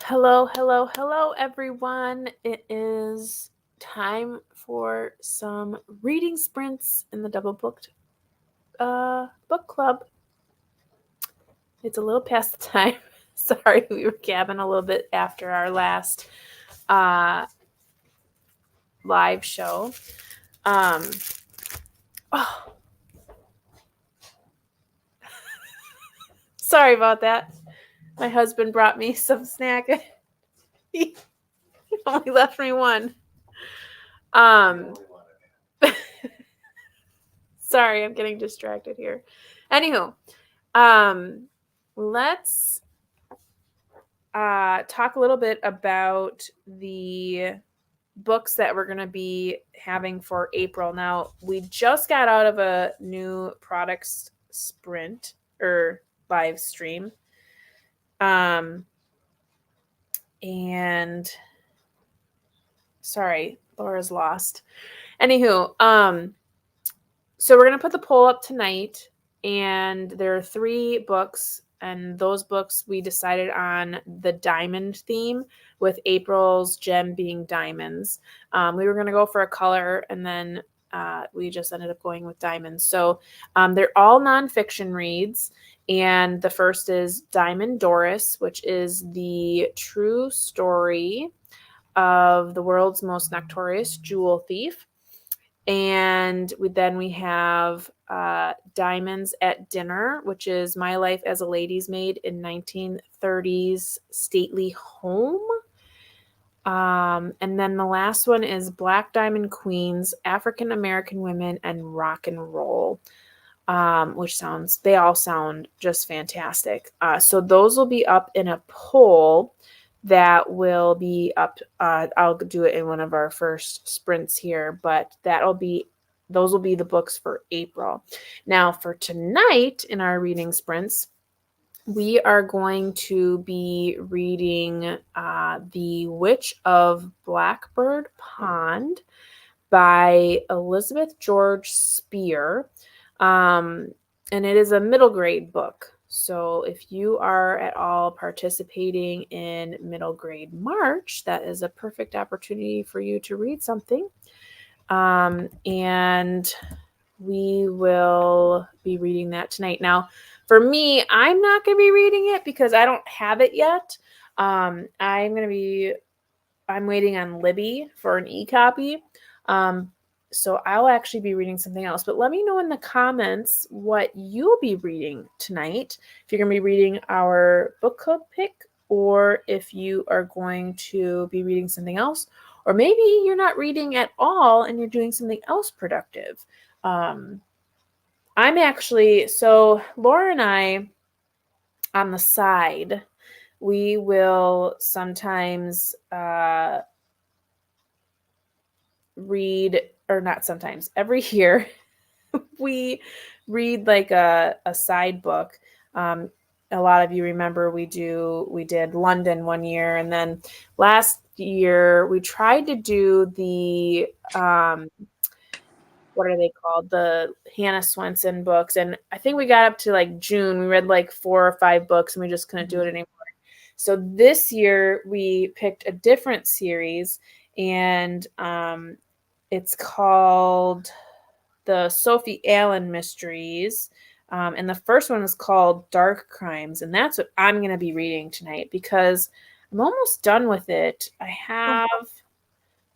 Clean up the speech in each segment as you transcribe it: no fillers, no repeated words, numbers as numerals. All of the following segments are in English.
Hello, hello, hello, everyone. It is time for some reading sprints in the Double Booked book club. It's a little past the time. Sorry, we were gabbing a little bit after our last live show. Sorry about that. My husband brought me some snack. He only left me one. Sorry, I'm getting distracted here. Anywho, let's talk a little bit about the books that we're going to be having for April. Now, we just got out of a new products sprint or live stream. And sorry, Laura's lost. Anywho, so we're going to put the poll up tonight, and there are 3 books, and those books we decided on the diamond theme, with April's gem being diamonds. We were going to go for a color, and then we just ended up going with diamonds. So they're all nonfiction reads, and the first is Diamond Doris, which is the true story of the world's most notorious jewel thief. And then we have Diamonds at Dinner, which is my life as a lady's maid in 1930s stately home. And then the last one is Black Diamond Queens, African American Women, and Rock and Roll, which they all sound just fantastic. So those will be up in a poll that will be up. I'll do it in one of our first sprints here, but those will be the books for April. Now for tonight in our reading sprints, we are going to be reading The Witch of Blackbird Pond by Elizabeth George Spear. And it is a middle grade book. So if you are at all participating in middle grade March, that is a perfect opportunity for you to read something. And we will be reading that tonight. Now, for me, I'm not going to be reading it because I don't have it yet. I'm waiting on Libby for an e-copy. So I'll actually be reading something else. But let me know in the comments what you'll be reading tonight. If you're going to be reading our book club pick, or if you are going to be reading something else, or maybe you're not reading at all and you're doing something else productive. So Laura and I, on the side, we will sometimes every year we read like a side book. A lot of you remember we did London one year, and then last year we tried to do the what are they called? The Hannah Swenson books. And I think we got up to like June. We read like 4 or 5 books and we just couldn't do it anymore. So this year we picked a different series, and it's called the Sophie Allen Mysteries. And the first one is called Dark Crimes. And that's what I'm going to be reading tonight because I'm almost done with it.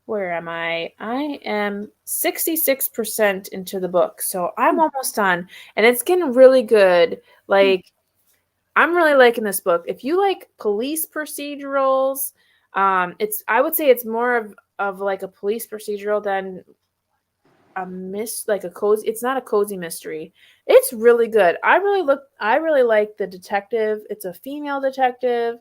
Where am I? I am 66% into the book. So I'm almost done. And it's getting really good. Like, I'm really liking this book. If you like police procedurals, I would say it's more of like a police procedural than a cozy. It's not a cozy mystery. It's really good. I really like the detective. It's a female detective.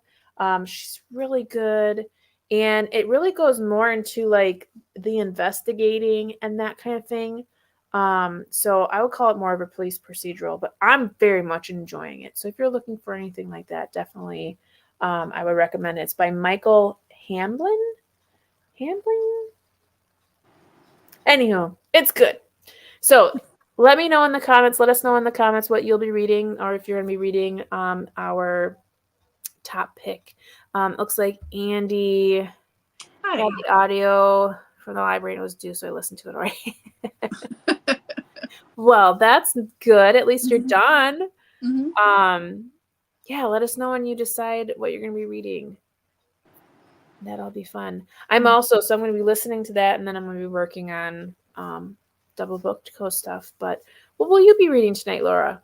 She's really good. And it really goes more into like the investigating and that kind of thing. So I would call it more of a police procedural, but I'm very much enjoying it. So if you're looking for anything like that, definitely I would recommend it. It's by Michael Hamblin. Anywho, it's good. So let me know in the comments. Let us know in the comments what you'll be reading, or if you're going to be reading our top pick. Looks like Andy Hi. had the audio from the library and it was due, so I listened to it already. Well, that's good. At least you're done. Yeah, let us know when you decide what you're going to be reading. That'll be fun. I'm going to be listening to that, and then I'm going to be working on DoubleBookedCo stuff. But what will you be reading tonight, Laura?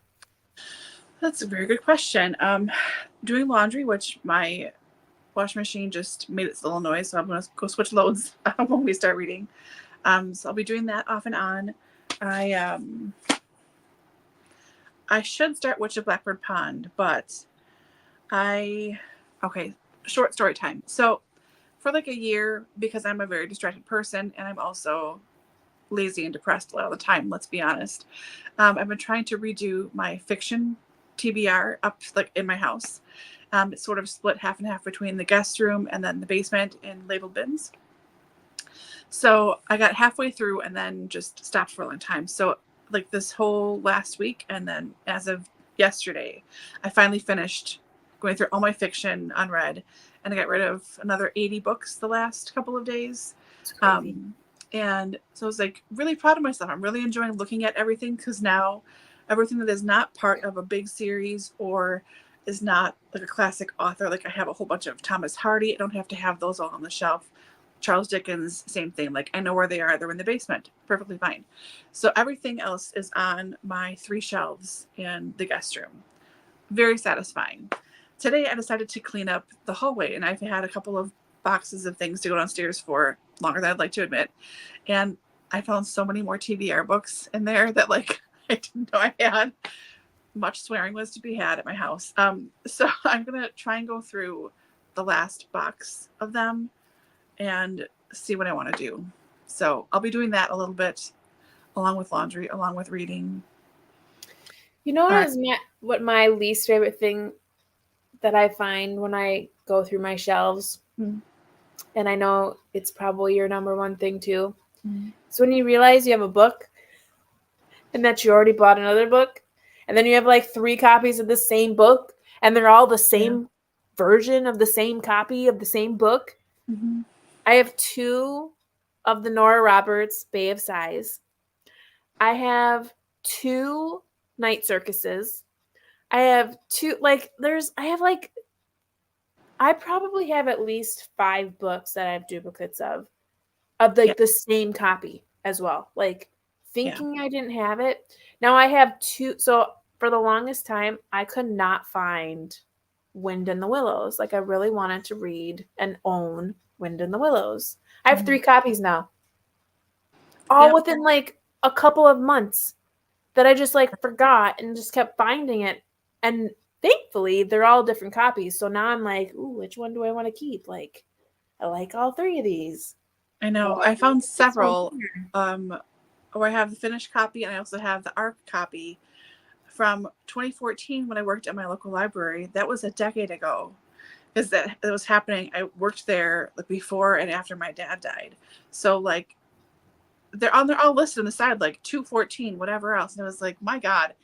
That's a very good question. Doing laundry, which my washing machine just made its little noise, so I'm going to go switch loads when we start reading. So I'll be doing that off and on. I should start Witch of Blackbird Pond, but short story time. So for like a year, because I'm a very distracted person and I'm also lazy and depressed a lot of the time, let's be honest, I've been trying to redo my fiction TBR up like in my house. It's sort of split half and half between the guest room and then the basement in labeled bins. So I got halfway through and then just stopped for a long time. So like this whole last week, and then as of yesterday, I finally finished going through all my fiction unread, and I got rid of another 80 books the last couple of days. And so I was like really proud of myself. I'm really enjoying looking at everything, because now everything that is not part of a big series or is not like a classic author, like I have a whole bunch of Thomas Hardy, I don't have to have those all on the shelf. Charles Dickens, same thing. Like I know where they are. They're in the basement. Perfectly fine. So everything else is on my 3 shelves in the guest room. Very satisfying. Today I decided to clean up the hallway, and I've had a couple of boxes of things to go downstairs for longer than I'd like to admit. And I found so many more TBR books in there that like I didn't know I had. Much swearing was to be had at my house. So I'm going to try and go through the last box of them and see what I want to do. So I'll be doing that a little bit, along with laundry, along with reading. You know what my least favorite thing that I find when I go through my shelves, and I know it's probably your number one thing too, is when you realize you have a book and that you already bought another book, and then you have like 3 copies of the same book, and they're all the same version of the same copy of the same book. I have 2 of the Nora Roberts Bay of Sighs. I have 2 Night Circuses. I have 2, I probably have at least 5 books that I have duplicates of like the same copy as well. Like thinking I didn't have it. Now I have 2. So for the longest time, I could not find Wind in the Willows. Like I really wanted to read and own Wind in the Willows. I have 3 copies now. All within like a couple of months that I just like forgot and just kept finding it. And thankfully they're all different copies. So now I'm like, ooh, which one do I want to keep? Like, I like all 3 of these. I know. I found several where I have the finished copy, and I also have the ARC copy from 2014 when I worked at my local library. That was a decade ago, because that was happening. I worked there like before and after my dad died. So like they're all listed on the side, like 214, whatever else. And I was like, my God,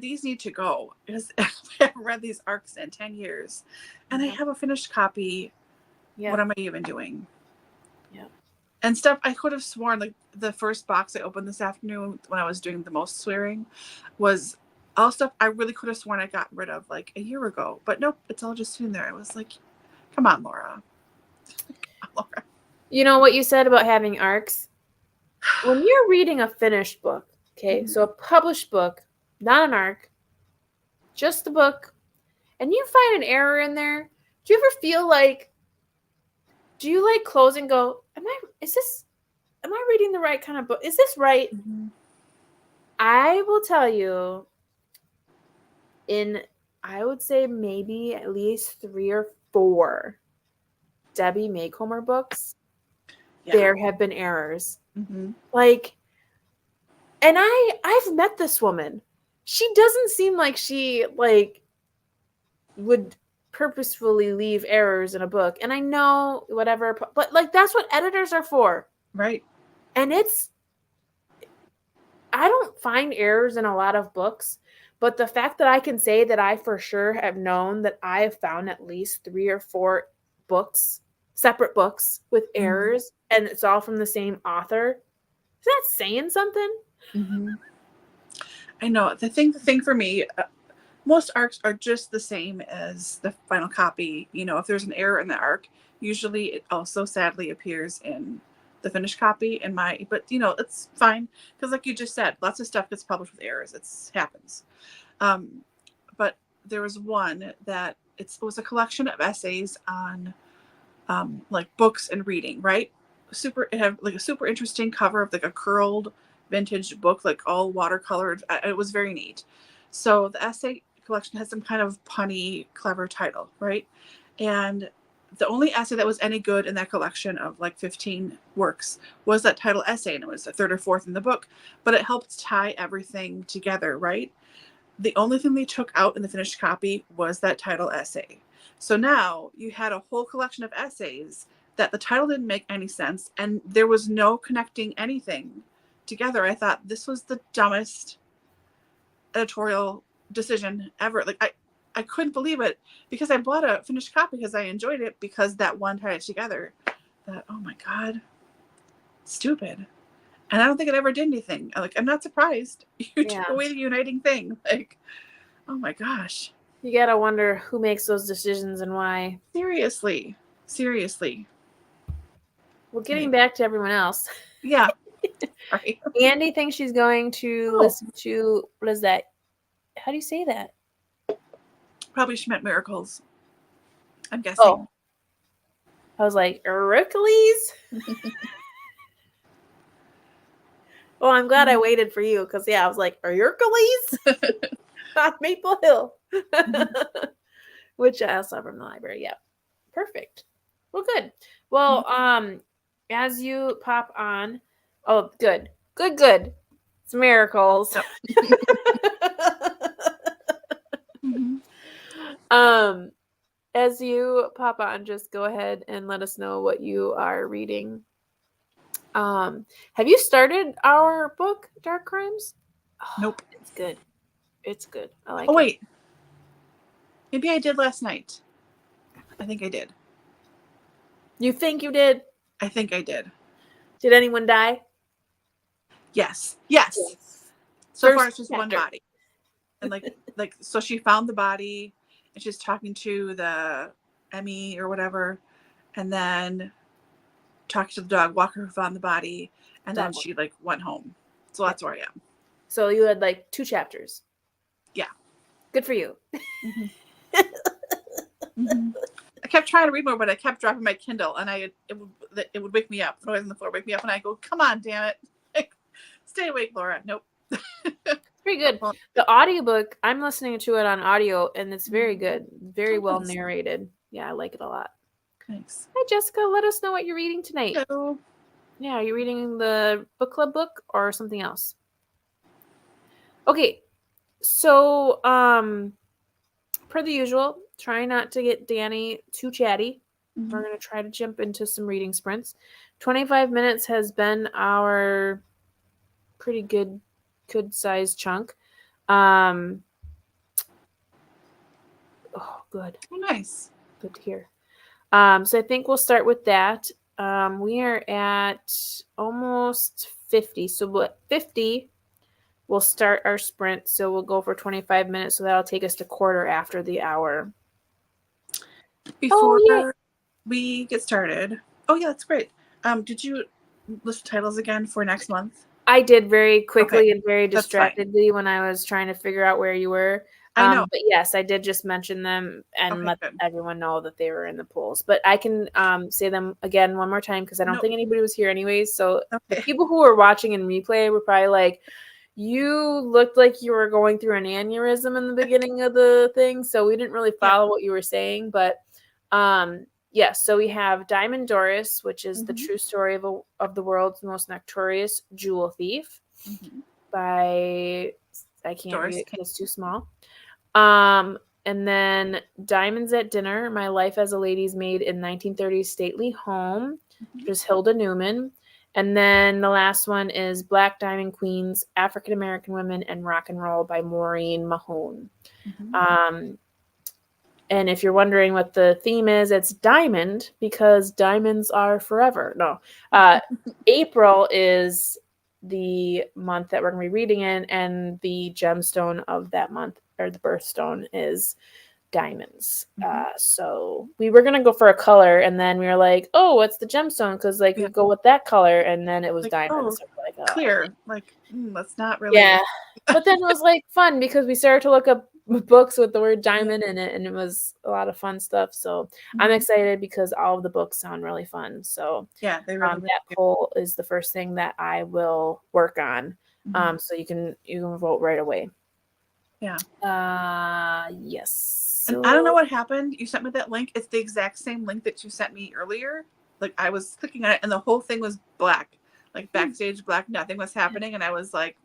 these need to go, because I haven't read these ARCs in 10 years. And I have a finished copy. What am I even doing? And stuff I could have sworn, like the first box I opened this afternoon when I was doing the most swearing was all stuff I really could have sworn I got rid of like a year ago. But nope, it's all just in there. I was like, come on, Laura. You know what you said about having ARCs? When you're reading a finished book, okay, so a published book, not an ARC, just the book, and you find an error in there, do you ever feel like, do you like close and go, am I reading the right kind of book? Is this right? I will tell you, I would say maybe at least 3 or 4 Debbie Macomber books, there have been errors. Like, and I've met this woman. She doesn't seem like she like would purposefully leave errors in a book. And I know whatever, but like that's what editors are for. Right. And I don't find errors in a lot of books, But the fact that I can say that I for sure have known that I have found at least 3 or 4 books, separate books with errors, and it's all from the same author, is that saying something? I know. The thing for me, most arcs are just the same as the final copy. You know, if there's an error in the arc, usually it also sadly appears in the finished copy but you know, it's fine because like you just said, lots of stuff gets published with errors. It happens. But there was one that it was a collection of essays on like books and reading, right? It had like a super interesting cover of like a curled vintage book, like all watercolored. It was very neat. So the essay collection has some kind of punny, clever title, right? And the only essay that was any good in that collection of like 15 works was that title essay, and it was the third or fourth in the book, but it helped tie everything together, right? The only thing they took out in the finished copy was that title essay. So now you had a whole collection of essays that the title didn't make any sense, and there was no connecting anything together. I thought this was the dumbest editorial decision ever. Like I couldn't believe it because I bought a finished copy because I enjoyed it because that one tied it together. That, oh my God, stupid. And I don't think it ever did anything. Like, I'm not surprised. You took away the uniting thing. Like, oh my gosh. You gotta wonder who makes those decisions and why. Seriously. Well, getting back to everyone else. Yeah. Right. Andy thinks she's going to listen to, what is that? How do you say that? Probably she meant miracles. I'm guessing. Oh. I was like, Hercules? Well, I'm glad I waited for you because, I was like, Hercules? On Maple Hill. Which I saw from the library. Yeah. Perfect. Well, good. Well, as you pop on, good. It's miracles. As you pop on, just go ahead and let us know what you are reading. Have you started our book, Dark Crimes? Nope. It's good. I like it. Oh, wait. Maybe I did last night. I think I did. You think you did? I think I did. Did anyone die? Yes. So far, it's just one body. And so she found the body and she's talking to the Emmy or whatever. And then talked to the dog walker who found the body. And then she went home. So that's where I am. So you had 2 chapters. Yeah. Good for you. I kept trying to read more, but I kept dropping my Kindle, and it would wake me up. The noise on the floor wake me up, and I go, "Come on, damn it, stay awake, Laura." Nope. Pretty good. The audiobook, I'm listening to it on audio, and it's very good, very well narrated. Yeah, I like it a lot. Thanks. Hi, Jessica. Let us know what you're reading tonight. Hello. Yeah, are you reading the book club book or something else? Okay, so per the usual, try not to get Dani too chatty. We're going to try to jump into some reading sprints. 25 minutes has been our pretty good size chunk. Oh, good. Oh, nice. Good to hear. So I think we'll start with that. We are at almost 50. So 50, we'll start our sprint. So we'll go for 25 minutes. So that'll take us to quarter after the hour. Before we get started. Oh, yeah, that's great. Did you list titles again for next month? I did very quickly and very distractedly when I was trying to figure out where you were. I know. But yes, I did just mention them and let everyone know that they were in the polls. But I can say them again one more time because I don't think anybody was here anyways. So the people who were watching in replay were probably like, you looked like you were going through an aneurysm in the beginning of the thing. So we didn't really follow what you were saying. But yes, so we have Diamond Doris, which is the true story of the world's most notorious jewel thief by, I can't read it because it's too small. And then Diamonds at Dinner, My Life as a Lady's Maid in 1930s Stately Home, which is Hilda Newman. And then the last one is Black Diamond Queens, African American Women and Rock and Roll by Maureen Mahone. And if you're wondering what the theme is, it's diamond because diamonds are forever. No. April is the month that we're going to be reading in, and the gemstone of that month, or the birthstone, is diamonds. So we were going to go for a color, and then we were like, oh, what's the gemstone? Because we go with that color, and then it was diamonds. Oh, so like, clear. Like, that's not really. Yeah. But then it was like fun because we started to look up books with the word diamond in it, and it was a lot of fun stuff. So I'm excited because all of the books sound really fun. So yeah, they really that poll is the first thing that I will work on. So you can vote right away. Yeah. Yes. And I don't know what happened. You sent me that link. It's the exact same link that you sent me earlier. Like I was clicking on it and the whole thing was black. Like backstage black, nothing was happening. And I was like,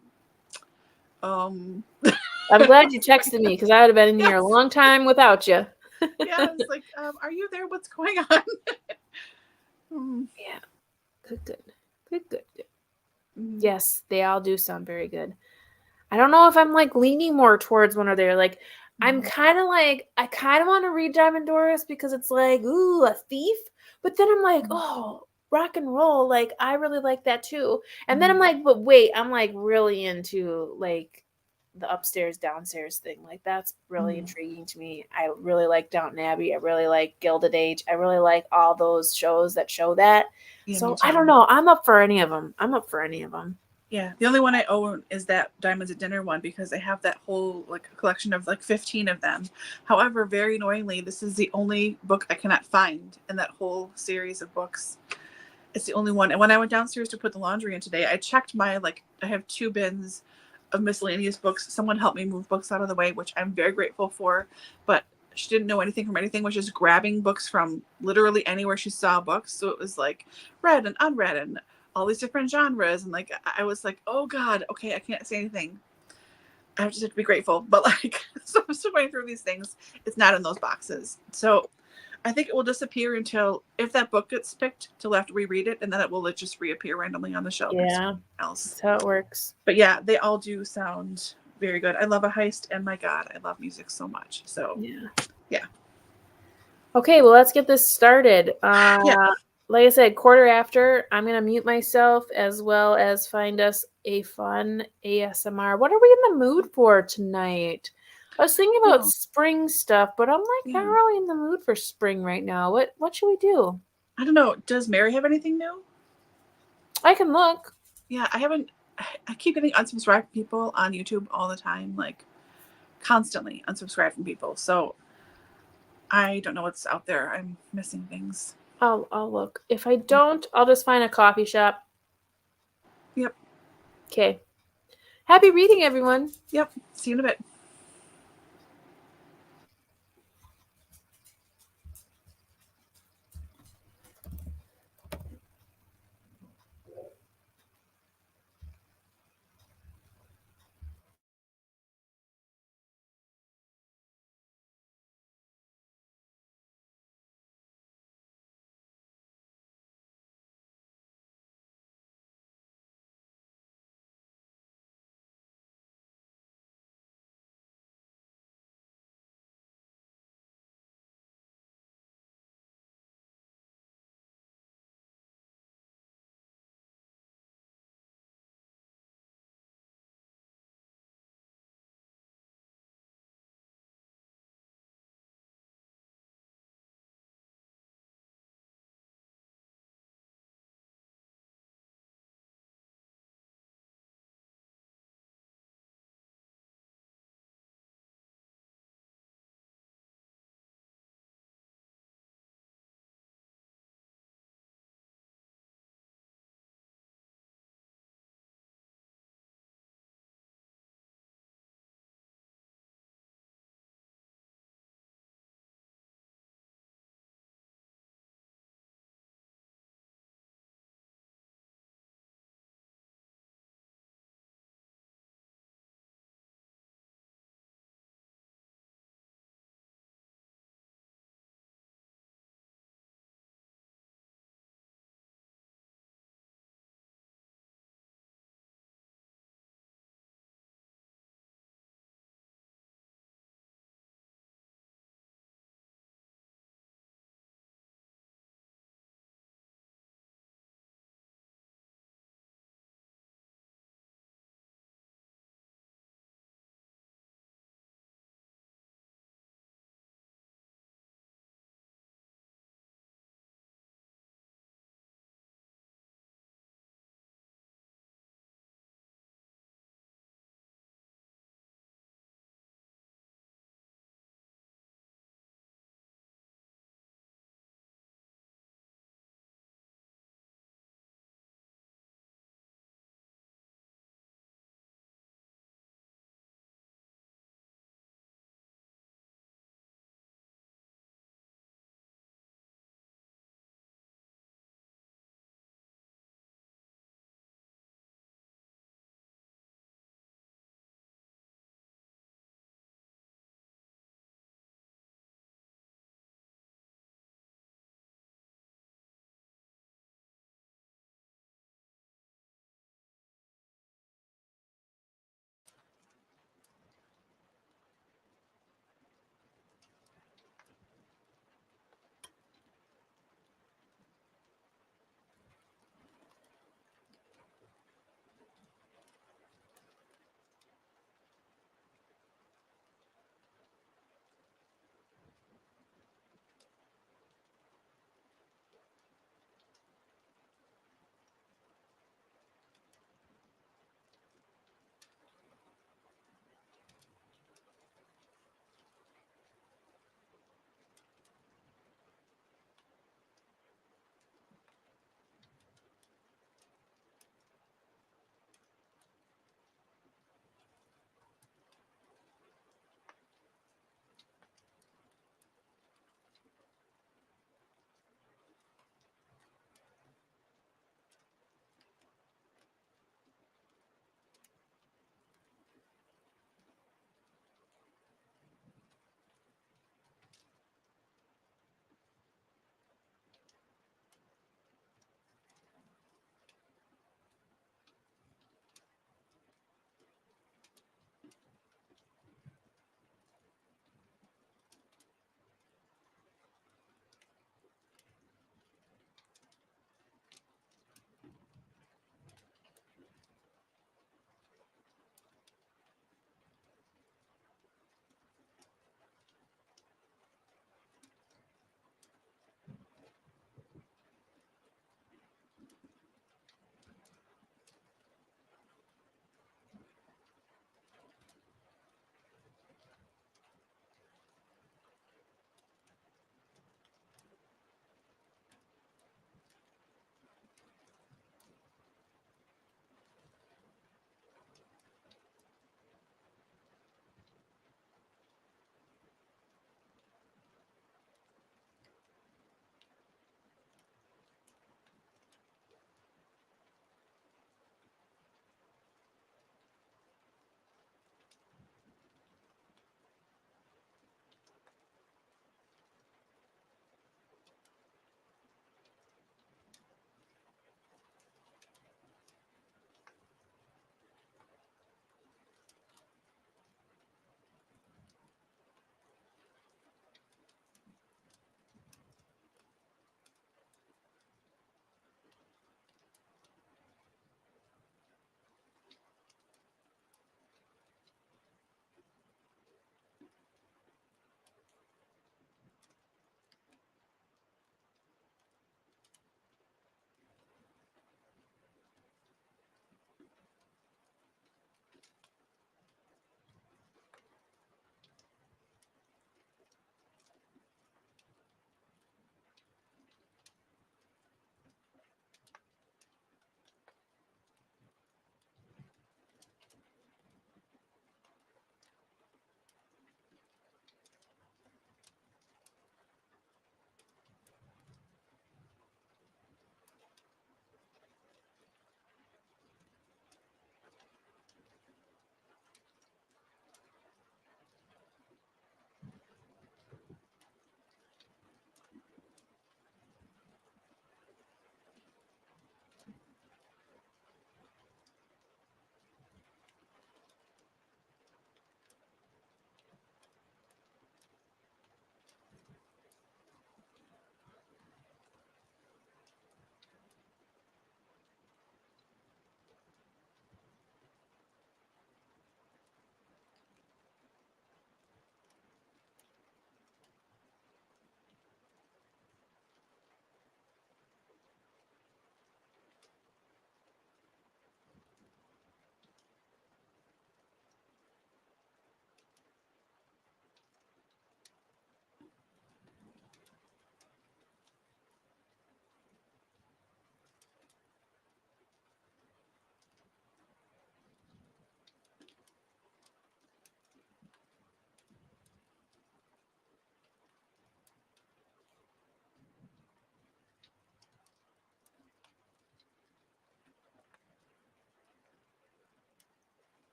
I'm glad you texted me because I would have been in here a long time without you. Yeah, I was like, are you there? What's going on? Yeah. Good. Yes, they all do sound very good. I don't know if I'm like leaning more towards one or the other. Like I'm kind of like, I kind of want to read Diamond Doris because it's like, ooh, a thief. But then I'm like, oh, rock and roll. Like I really like that too. And then I'm like, but wait, I'm like really into like the upstairs downstairs thing. Like that's really intriguing to me. I really like Downton Abbey. I really like Gilded Age. I really like all those shows that show that. Yeah, so I don't know. I'm up for any of them. Yeah, the only one I own is that Diamonds at Dinner one because I have that whole like collection of like 15 of them. However, very annoyingly, this is the only book I cannot find in that whole series of books. It's the only one. And when I went downstairs to put the laundry in today, I checked I have 2 bins of miscellaneous books. Someone helped me move books out of the way, which I'm very grateful for. But she didn't know anything from anything, was just grabbing books from literally anywhere she saw books. So it was like read and unread and all these different genres. And like, I was like, oh God, okay, I can't say anything. I just have to be grateful. But like, so I'm still going through these things. It's not in those boxes. So I think it will disappear until if that book gets picked, till I have to reread it, and then it will just reappear randomly on the shelf. Yeah, else. That's how it works. But yeah, they all do sound very good. I love a heist, and my God, I love music so much. So yeah. Okay, well, let's get this started. Like I said, quarter after, I'm going to mute myself as well as find us a fun ASMR. What are we in the mood for tonight? I was thinking about spring stuff, but I'm like not really in the mood for spring right now. What should we do? I don't know. Does Mary have anything new? I can look. Yeah, I keep getting unsubscribed from people on YouTube all the time, like constantly unsubscribed from people. So I don't know what's out there. I'm missing things. I'll look. If I don't, I'll just find a coffee shop. Yep. Okay. Happy reading, everyone. Yep. See you in a bit.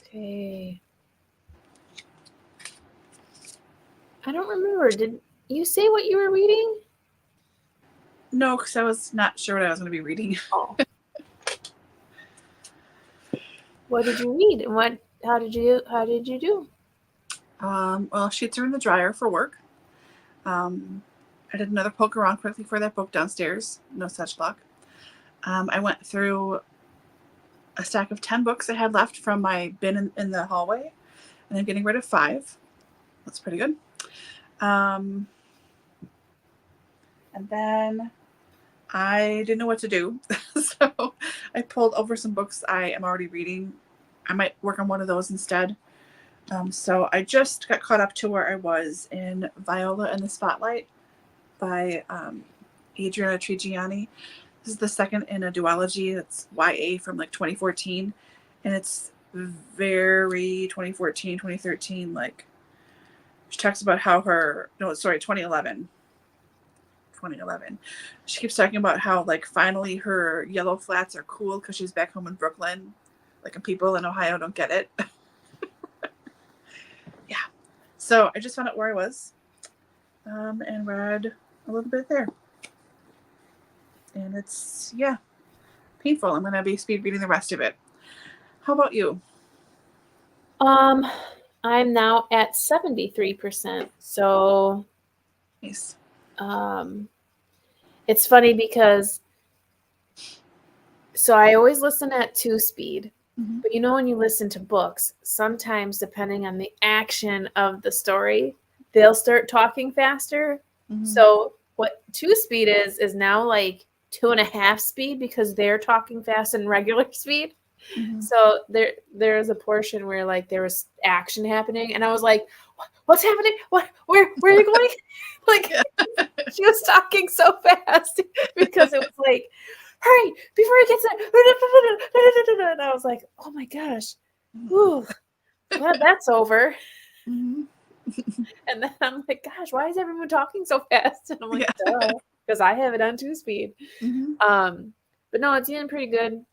Okay. I don't remember. Did you say what you were reading? No, because I was not sure what I was going to be reading. Oh. What did you read? And how did you do? Well, sheets are in the dryer for work. I did another poke around quickly for that book downstairs. No such luck. I went through a stack of 10 books I had left from my bin in the hallway, and I'm getting rid of 5. That's pretty good. And then I didn't know what to do, so I pulled over some books I am already reading. I might work on one of those instead. So I just got caught up to where I was in Viola in the Spotlight by Adriana Trigiani. This is the second in a duology. It's YA from like 2014, and it's very 2014, 2013. Like, she talks about how 2011. 2011. She keeps talking about how like finally her yellow flats are cool because she's back home in Brooklyn. Like, and people in Ohio don't get it. Yeah. So I just found out where I was, and read a little bit there. And it's, painful. I'm going to be speed reading the rest of it. How about you? I'm now at 73%. So Nice. it's funny because I always listen at 2 speed. Mm-hmm. But when you listen to books, sometimes depending on the action of the story, they'll start talking faster. Mm-hmm. So what 2 speed is now like 2.5 speed because they're talking fast in regular speed. Mm-hmm. So there's a portion where like there was action happening, and I was like, "What's happening? Where are you going?" Like, she was talking so fast because it was like, "Hurry before he gets it!" And I was like, "Oh my gosh, ooh, glad that's over." Mm-hmm. And then I'm like, "Gosh, why is everyone talking so fast?" And I'm like, "Duh, because I have it on 2 speed." Mm-hmm. But no, it's getting pretty good.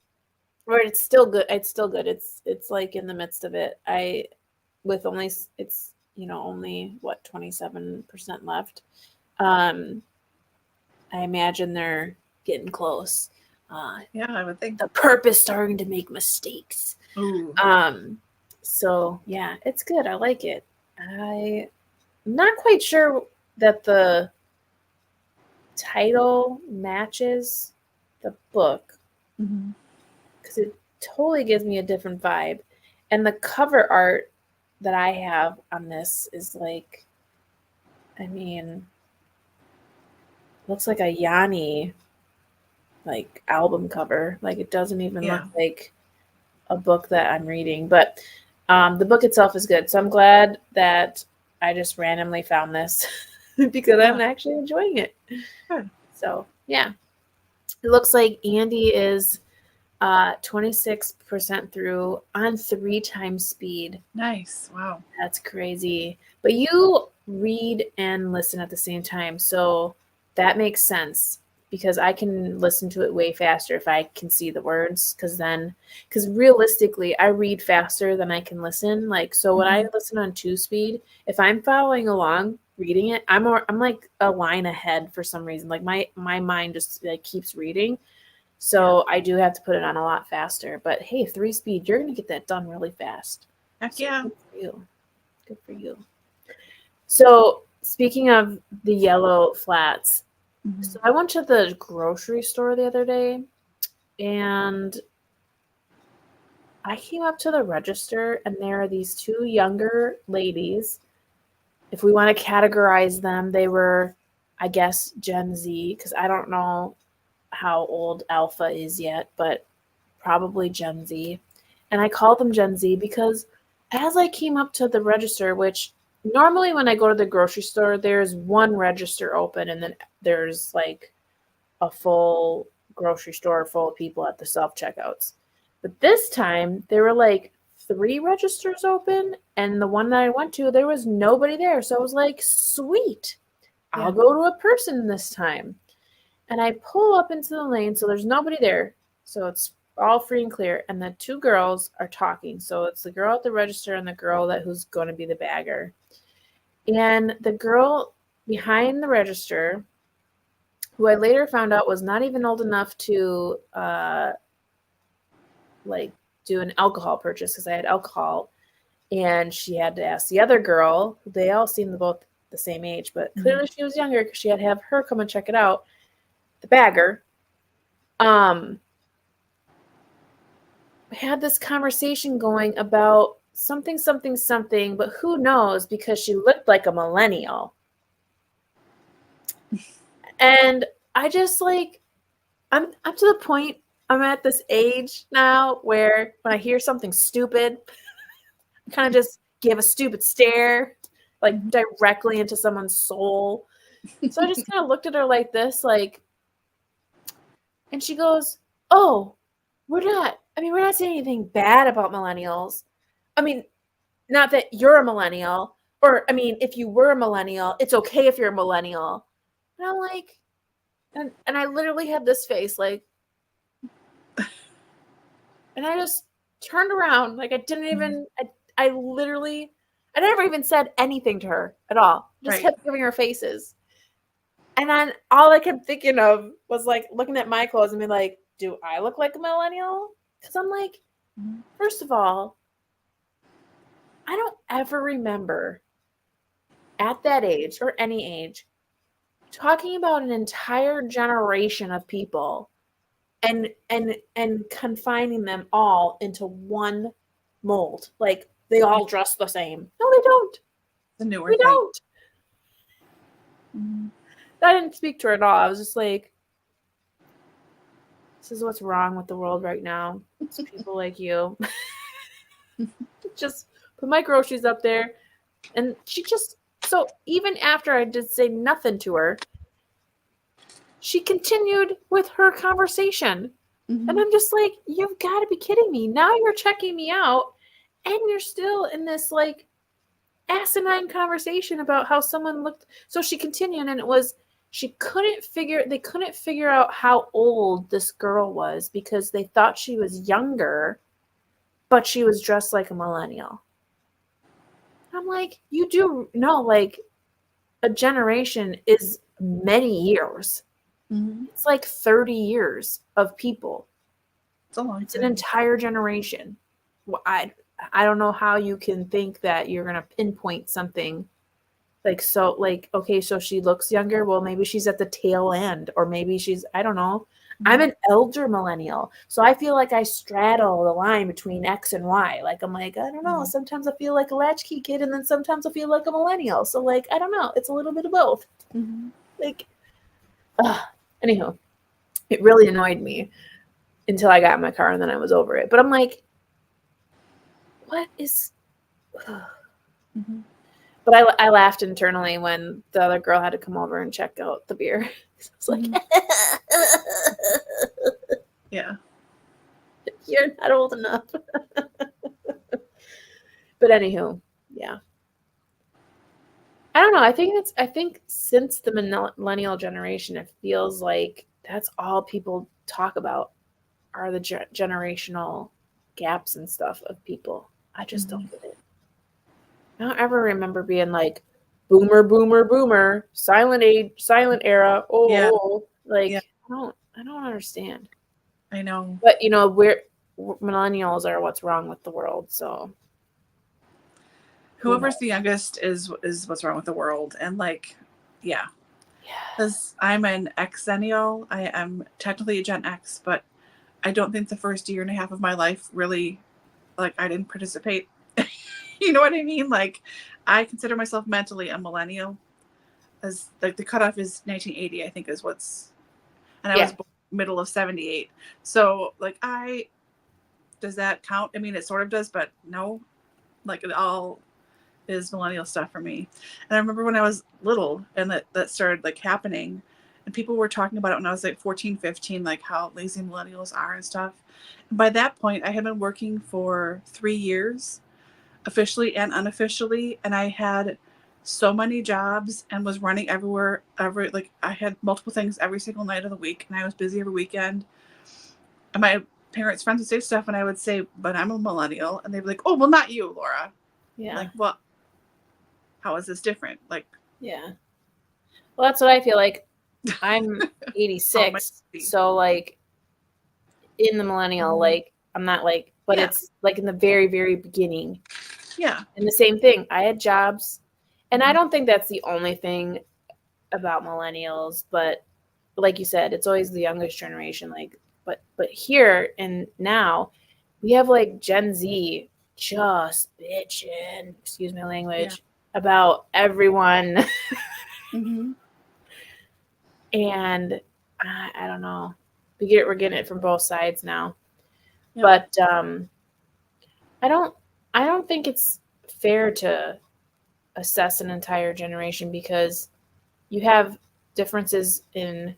Or it's still good. It's like in the midst of it. It's only what 27% left. I imagine they're getting close. Yeah, I would think. The purpose starting to make mistakes. Ooh. So yeah, it's good. I like it. I'm not quite sure that the title matches the book. Mm-hmm. Because it totally gives me a different vibe. And the cover art that I have on this is like, looks like a Yanni like album cover. Like, it doesn't even look like a book that I'm reading. But the book itself is good. So I'm glad that I just randomly found this because I'm actually enjoying it. Good. So yeah, it looks like Andy is 26% through on 3 times speed. Nice. Wow. That's crazy. But you read and listen at the same time. So that makes sense because I can listen to it way faster if I can see the words. Because realistically, I read faster than I can listen. Like, so when I listen on 2 speed, if I'm following along reading it, I'm like a line ahead for some reason. Like my mind just like keeps reading. So I do have to put it on a lot faster. But hey, 3 speed, you're going to get that done really fast. Heck yeah. Good for you. Good for you. So speaking of the yellow flats, so I went to the grocery store the other day, and I came up to the register, and there are these 2 younger ladies. If we want to categorize them, they were, I guess, Gen Z, because I don't know how old Alpha is yet, but probably Gen Z. And I call them Gen Z because as I came up to the register, which normally when I go to the grocery store, there's one register open and then there's like a full grocery store full of people at the self-checkouts. But this time there were like 3 registers open, and the one that I went to, there was nobody there. So I was like, sweet, I'll go to a person this time. And I pull up into the lane, so there's nobody there. So it's all free and clear. And the two girls are talking. So it's the girl at the register and the girl who's going to be the bagger. And the girl behind the register, who I later found out was not even old enough to like do an alcohol purchase because I had alcohol, and she had to ask the other girl. They all seemed both the same age, but clearly she was younger because she had to have her come and check it out. The bagger. Had this conversation going about something, but who knows, because she looked like a millennial. And I just like, I'm to the point, I'm at this age now where when I hear something stupid, I kind of just give a stupid stare, like directly into someone's soul. So I just kind of looked at her like this, like, and she goes, "Oh, we're not saying anything bad about millennials. I mean, not that you're a millennial, or I mean, if you were a millennial, it's okay if you're a millennial." And I'm like, and I literally had this face, like, and I just turned around, like I didn't even, I never even said anything to her at all. Just kept giving her faces. And then all I kept thinking of was like looking at my clothes and being like, do I look like a millennial? Because I'm like, first of all, I don't ever remember at that age or any age talking about an entire generation of people and confining them all into one mold. Like they all dress the same. No, they don't. The newer we thing. Don't. I didn't speak to her at all. I was just like, this is what's wrong with the world right now. It's people like you. Just put my groceries up there. And she just, so even after I did say nothing to her, she continued with her conversation. And I'm just like, you've got to be kidding me. Now you're checking me out and you're still in this like asinine conversation about how someone looked. So she continued, and it was, they couldn't figure out how old this girl was because they thought she was younger, but she was dressed like a millennial. I'm like, you do know, like, a generation is many years. It's like 30 years of people. It's a long time. It's an entire generation. I don't know how you can think that you're going to pinpoint something like, so like, okay, so she looks younger. Well, maybe she's at the tail end, or maybe she's, I don't know. I'm an elder millennial. So I feel like I straddle the line between X and Y. Like, I'm like, I don't know. Sometimes I feel like a latchkey kid, and then sometimes I feel like a millennial. So like, I don't know. It's a little bit of both. Like, anywho, it really annoyed me until I got in my car, and then I was over it. But I'm like, what is... But I laughed internally when the other girl had to come over and check out the beer. I was like, yeah, you're not old enough. But anywho, yeah. I don't know. I think since the millennial generation, it feels like that's all people talk about are the generational gaps and stuff of people. I just don't get it. I don't ever remember being like, boomer, silent era. I don't understand. I know. But we're millennials are what's wrong with the world. So whoever's the youngest is what's wrong with the world. And like, yeah. Because I'm an Xennial. I am technically a Gen X, but I don't think the first year and a half of my life really, like, I didn't participate. You know what I mean? Like, I consider myself mentally a millennial, as like the cutoff is 1980, I think is what's, and I was born middle of 78. So like, does that count? I mean, it sort of does, but no, like it all is millennial stuff for me. And I remember when I was little and that started like happening, and people were talking about it when I was like 14, 15, like how lazy millennials are and stuff. And by that point, I had been working for 3 years, officially and unofficially, and I had so many jobs and was running everywhere. Like I had multiple things every single night of the week, and I was busy every weekend. And my parents' friends would say stuff, and I would say, but I'm a millennial. And they'd be like, oh, well, not you, Laura. Yeah. Like, well, how is this different? Like, yeah. Well, that's what I feel like. I'm 86, so like in the millennial, like I'm not like, but it's like in the very, very beginning. Yeah. And the same thing. I had jobs, and I don't think that's the only thing about millennials, but like you said, it's always the youngest generation. Like, but here and now, we have like Gen Z just bitching, excuse my language, about everyone. And I don't know. We're getting it from both sides now. But I don't think it's fair to assess an entire generation, because you have differences in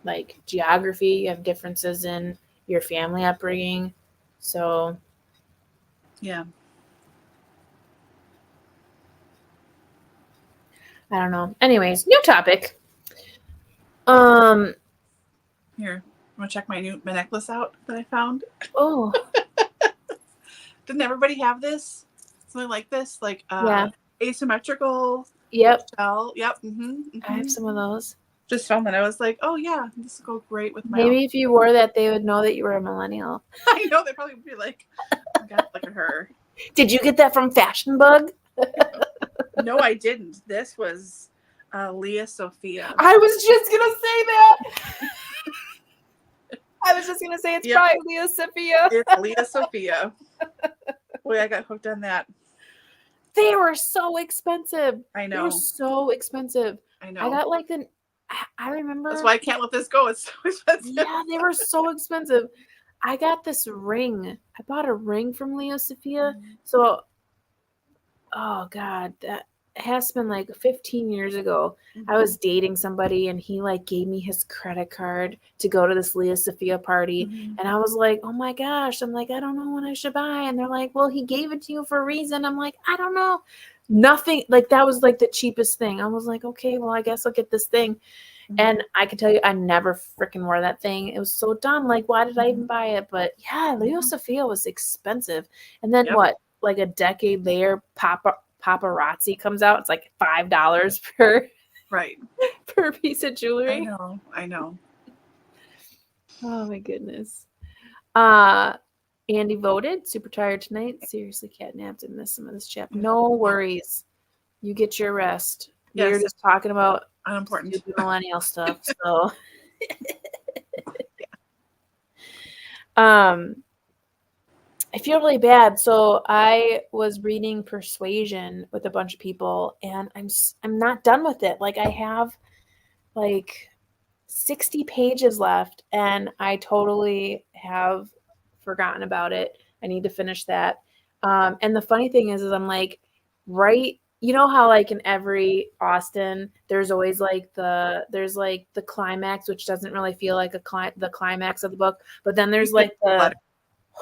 like geography, you have differences in your family upbringing. So yeah. I don't know. Anyways, new topic. Here, I'm gonna check my necklace out that I found. Oh. Didn't everybody have this? Something like this? Like asymmetrical shell. Yep. I have some of those. Just found that. I was like, oh yeah, this will go great with my Maybe if you wore that, they would know that you were a millennial. I know, they probably would be like, oh my God, look at her. Did you get that from Fashion Bug? No, I didn't. This was Leah Sophia. I was just gonna say that. I was just gonna say it's probably Leah Sophia. It's Leah Sophia. Boy, I got hooked on that. They were so expensive. I know. They were so expensive. I know. I got like I remember. That's why I can't let this go. It's so expensive. Yeah, they were so expensive. I got this ring. I bought a ring from Leah Sophia. So, oh God, that has been like 15 years ago. I was dating somebody, and he like gave me his credit card to go to this Leah Sophia party. And I was like, oh my gosh. I'm like, I don't know what I should buy. And they're like, well, he gave it to you for a reason. I'm like, I don't know. Nothing. Like, that was like the cheapest thing. I was like, okay, well, I guess I'll get this thing. And I can tell you, I never freaking wore that thing. It was so dumb. Like, why did I even buy it? But yeah, Leah Sophia was expensive. And then what? Like a decade later, paparazzi comes out. It's like $5 per piece of jewelry. I know. Oh my goodness. Andy voted. Super tired tonight. Seriously, catnapped and missed some of this chat. No worries. You get your rest. Yes. We're just talking about unimportant millennial stuff. So I feel really bad. So I was reading Persuasion with a bunch of people, and I'm not done with it. Like, I have like 60 pages left, and I totally have forgotten about it. I need to finish that. And the funny thing is I'm like, you know how like in every Austen, there's always like the climax, which doesn't really feel like the climax of the book, but then there's like the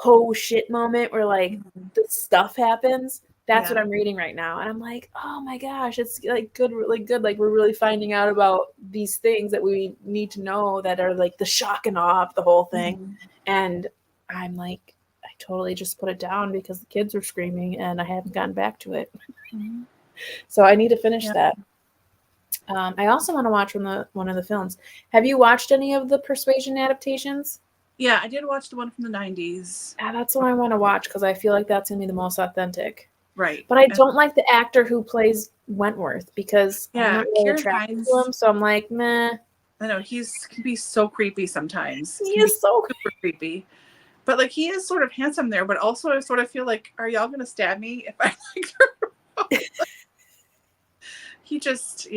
oh shit moment where like the stuff happens. That's what I'm reading right now, and I'm like, oh my gosh, it's like good, really good. Like, we're really finding out about these things that we need to know, that are like the shock and awe of the whole thing. And I'm like, I totally just put it down because the kids were screaming, and I haven't gotten back to it. So I need to finish that. I also want to watch one of the films. Have you watched any of the Persuasion adaptations? Yeah, I did watch the one from the 90s. Yeah, that's what I want to watch, because I feel like that's going to be the most authentic. Right. But I don't like the actor who plays Wentworth, because I'm not really attracted to him. So I'm like, meh. I know, he can be so creepy sometimes. He is so super creepy. But like, he is sort of handsome there, but also I sort of feel like, are y'all going to stab me if I like her? He just,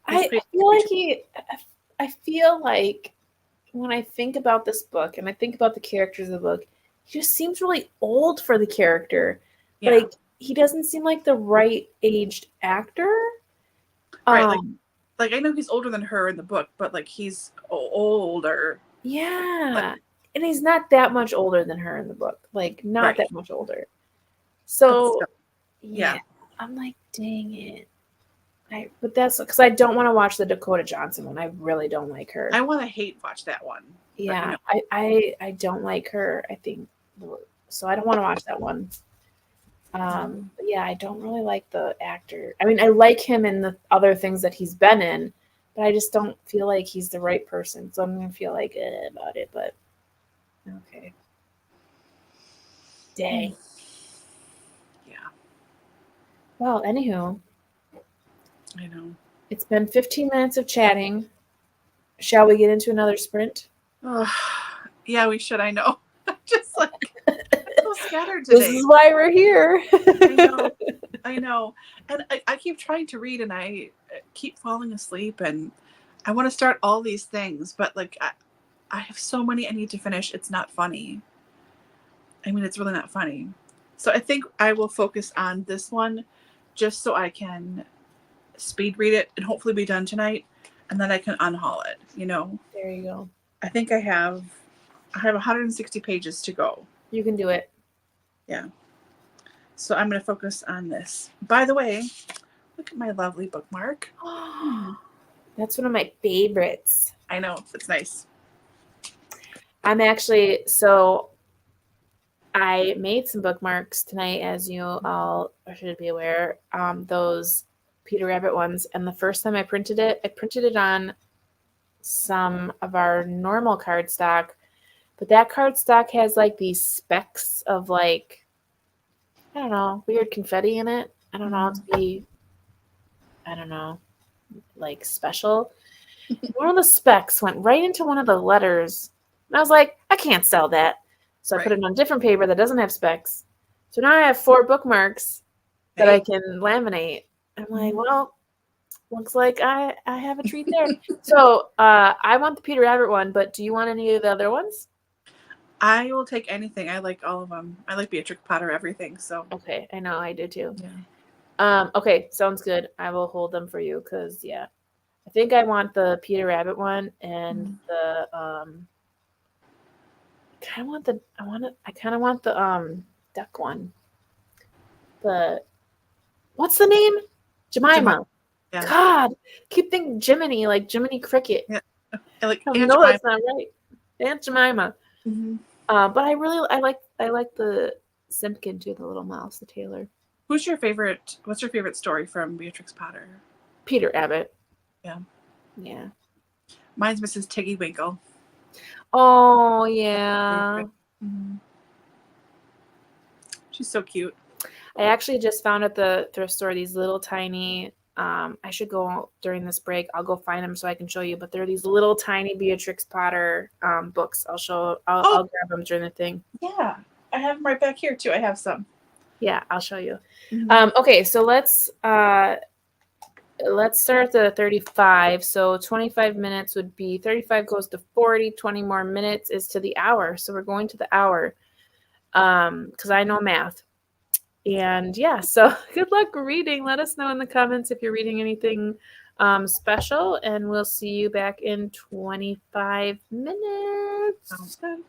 I feel like when I think about this book and I think about the characters of the book, he just seems really old for the character. Yeah. Like, he doesn't seem like the right aged actor. Right. Like I know he's older than her in the book, but like, he's older. Yeah. And he's not that much older than her in the book. Like, not that much older. So, yeah. I'm like, dang it. But that's because I don't want to watch the Dakota Johnson one. I really don't like her. I want to hate watch that one. Yeah, I don't like her. I think so. I don't want to watch that one. But yeah, I don't really like the actor. I mean, I like him in the other things that he's been in, but I just don't feel like he's the right person. So I'm gonna feel like about it. But okay, dang. Yeah. Well, anywho, I know. it's been 15 minutes of chatting. Shall we get into another sprint? Oh, yeah, we should. I know. Just like I'm so scattered This today. is why we're here. I know. And I keep trying to read and I keep falling asleep and I want to start all these things, but like I have so many I need to finish. It's not funny. I mean, it's really not funny. So I think I will focus on this one just so I can speed read it and hopefully be done tonight and then I can unhaul it, you know. There you go. I think I have 160 pages to go. You can do it. Yeah. So I'm going to focus on this. By the way, look at my lovely bookmark. That's one of my favorites. I know. It's nice. I'm actually, so I made some bookmarks tonight, as you all should be aware, those Peter Rabbit ones. And the first time I printed it on some of our normal cardstock, but that cardstock has like these specks of like, I don't know, weird confetti in it. I don't know, to be, I don't know, like special. One of the specks went right into one of the letters. And I was like, I can't sell that. So I put it on different paper that doesn't have specks. So now I have 4 bookmarks that I can laminate. I'm like, well, looks like I have a treat there. So I want the Peter Rabbit one, but do you want any of the other ones? I will take anything. I like all of them. I like Beatrix Potter, everything. So Okay, I know I do too. yeah. Okay, sounds good. I will hold them for you because yeah, I think I want the Peter Rabbit one and the I kind of want the duck one. What's the name? Jemima. Yeah. God, keep thinking Jiminy, like Jiminy Cricket. Yeah. I like No, Jemima. that's not right. Aunt Jemima. Mm-hmm. But I like the Simpkin too, the little mouse, the tailor. What's your favorite story from Beatrix Potter? Peter Rabbit. Yeah. Yeah. Mine's Mrs. Tiggy Winkle. Oh yeah. Mm-hmm. She's so cute. I actually just found at the thrift store these little tiny. I should go during this break. I'll go find them so I can show you. But they're these little tiny Beatrix Potter books. I'll grab them during the thing. Yeah, I have them right back here too. I have some. Yeah, I'll show you. Mm-hmm. Okay, so let's start the 35. So 25 minutes would be 35 goes to 40. 20 more minutes is to the hour. So we're going to the hour because I know math. And yeah, so good luck reading. Let us know in the comments if you're reading anything special, and we'll see you back in 25 minutes. Sounds good.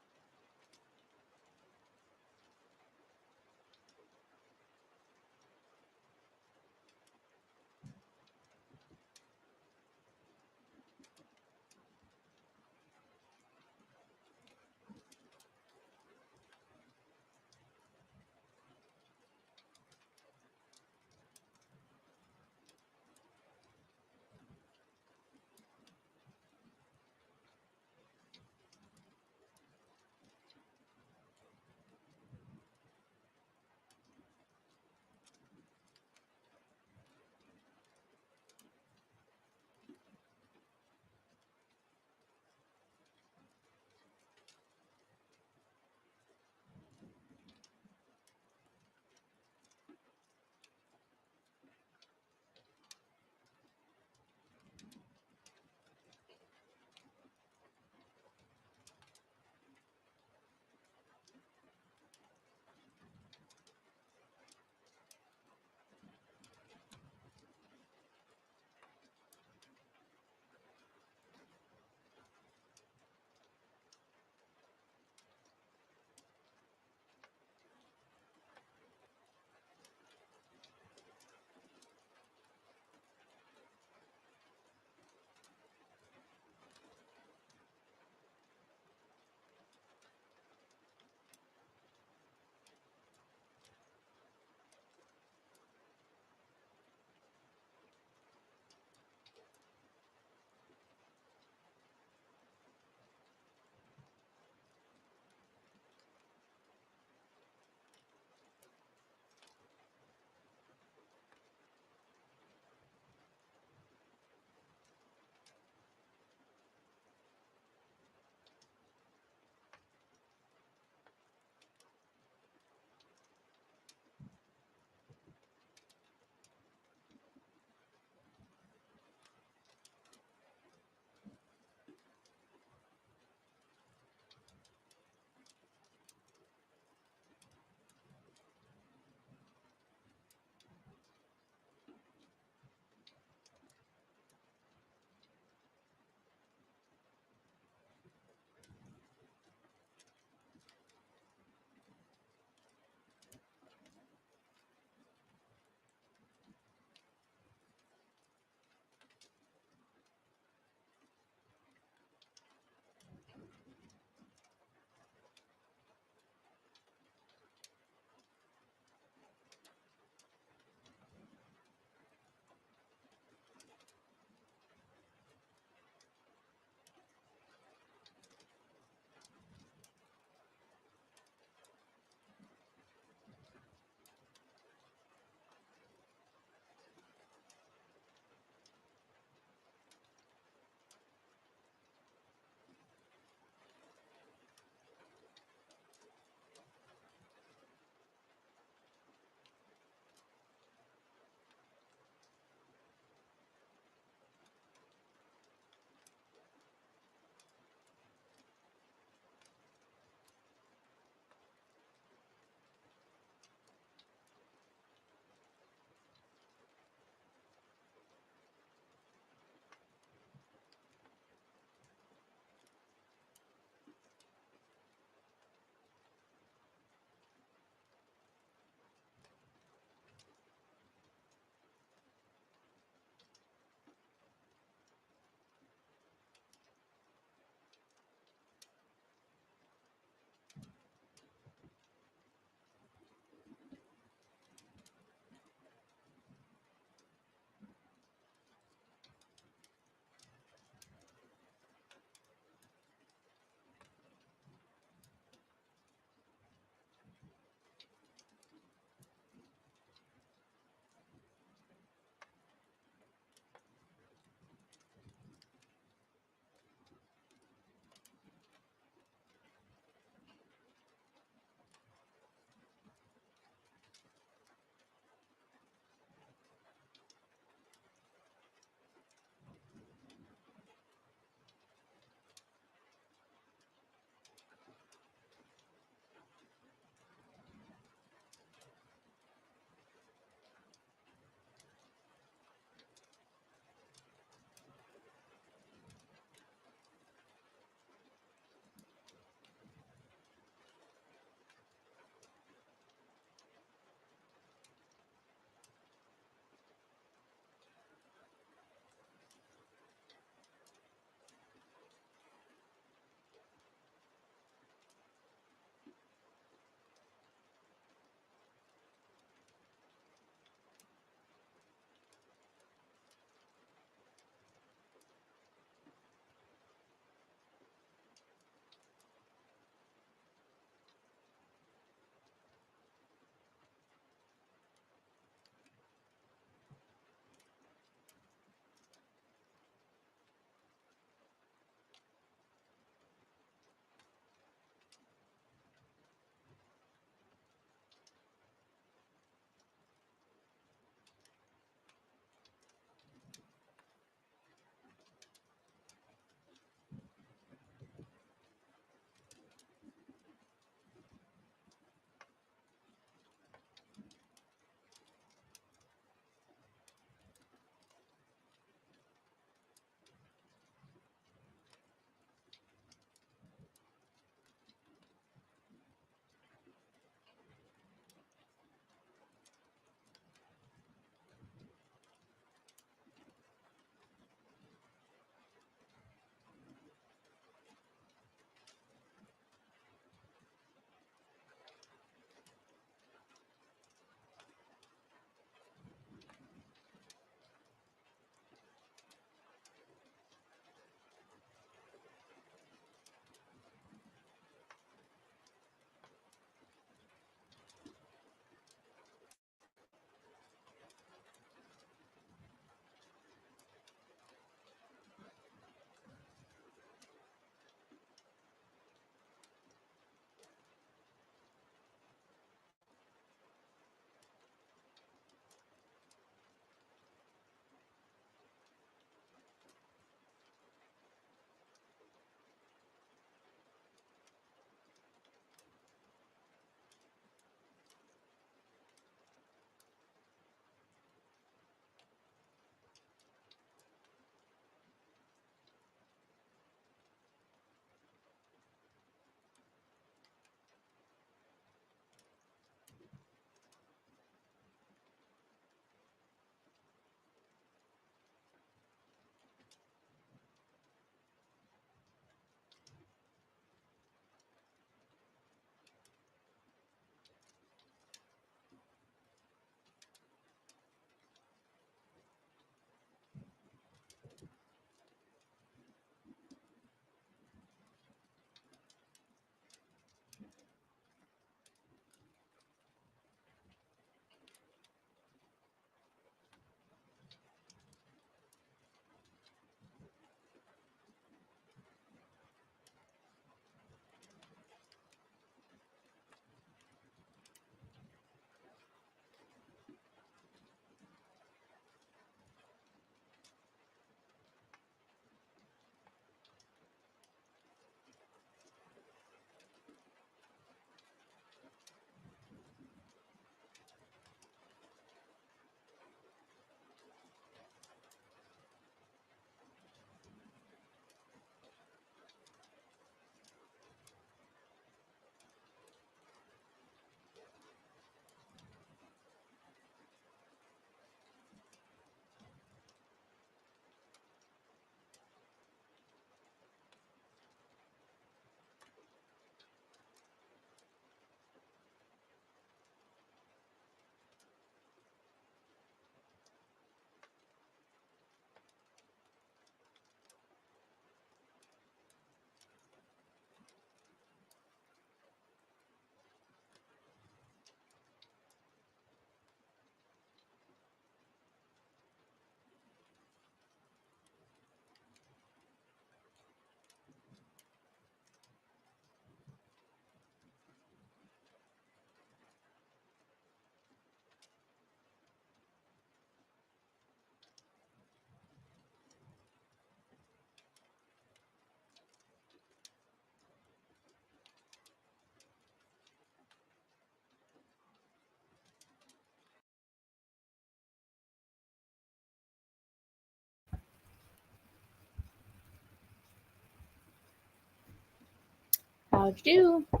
How'd you do?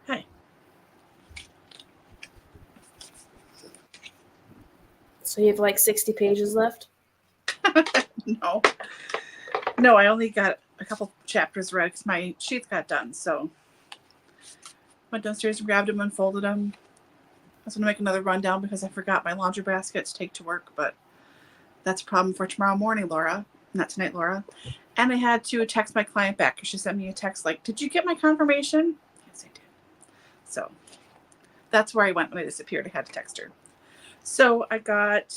Hi. So you have like 60 pages left? No. No, I only got a couple chapters read because my sheets got done. So went downstairs and grabbed them and folded them. I was going to make another rundown because I forgot my laundry basket to take to work, but that's a problem for tomorrow morning, Laura. Not tonight, Laura. And I had to text my client back because she sent me a text like, did you get my confirmation? Yes, I did. So that's where I went when I disappeared. I had to text her. So I got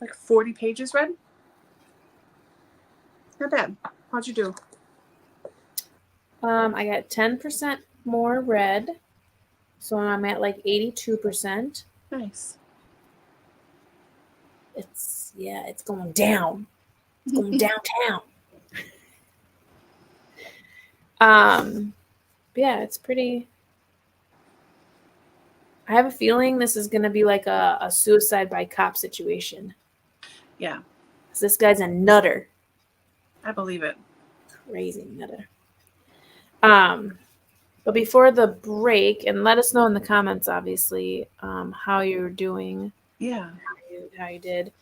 like 40 pages read. Not bad. How'd you do? I got 10% more read. So I'm at like 82%. Nice. It's going down. It's going downtown. Yeah, it's pretty. I have a feeling this is gonna be like a suicide by cop situation. Yeah. 'Cause this guy's a nutter. I believe it. Crazy nutter. But before the break, and let us know in the comments, obviously, how you're doing. Yeah. How you did.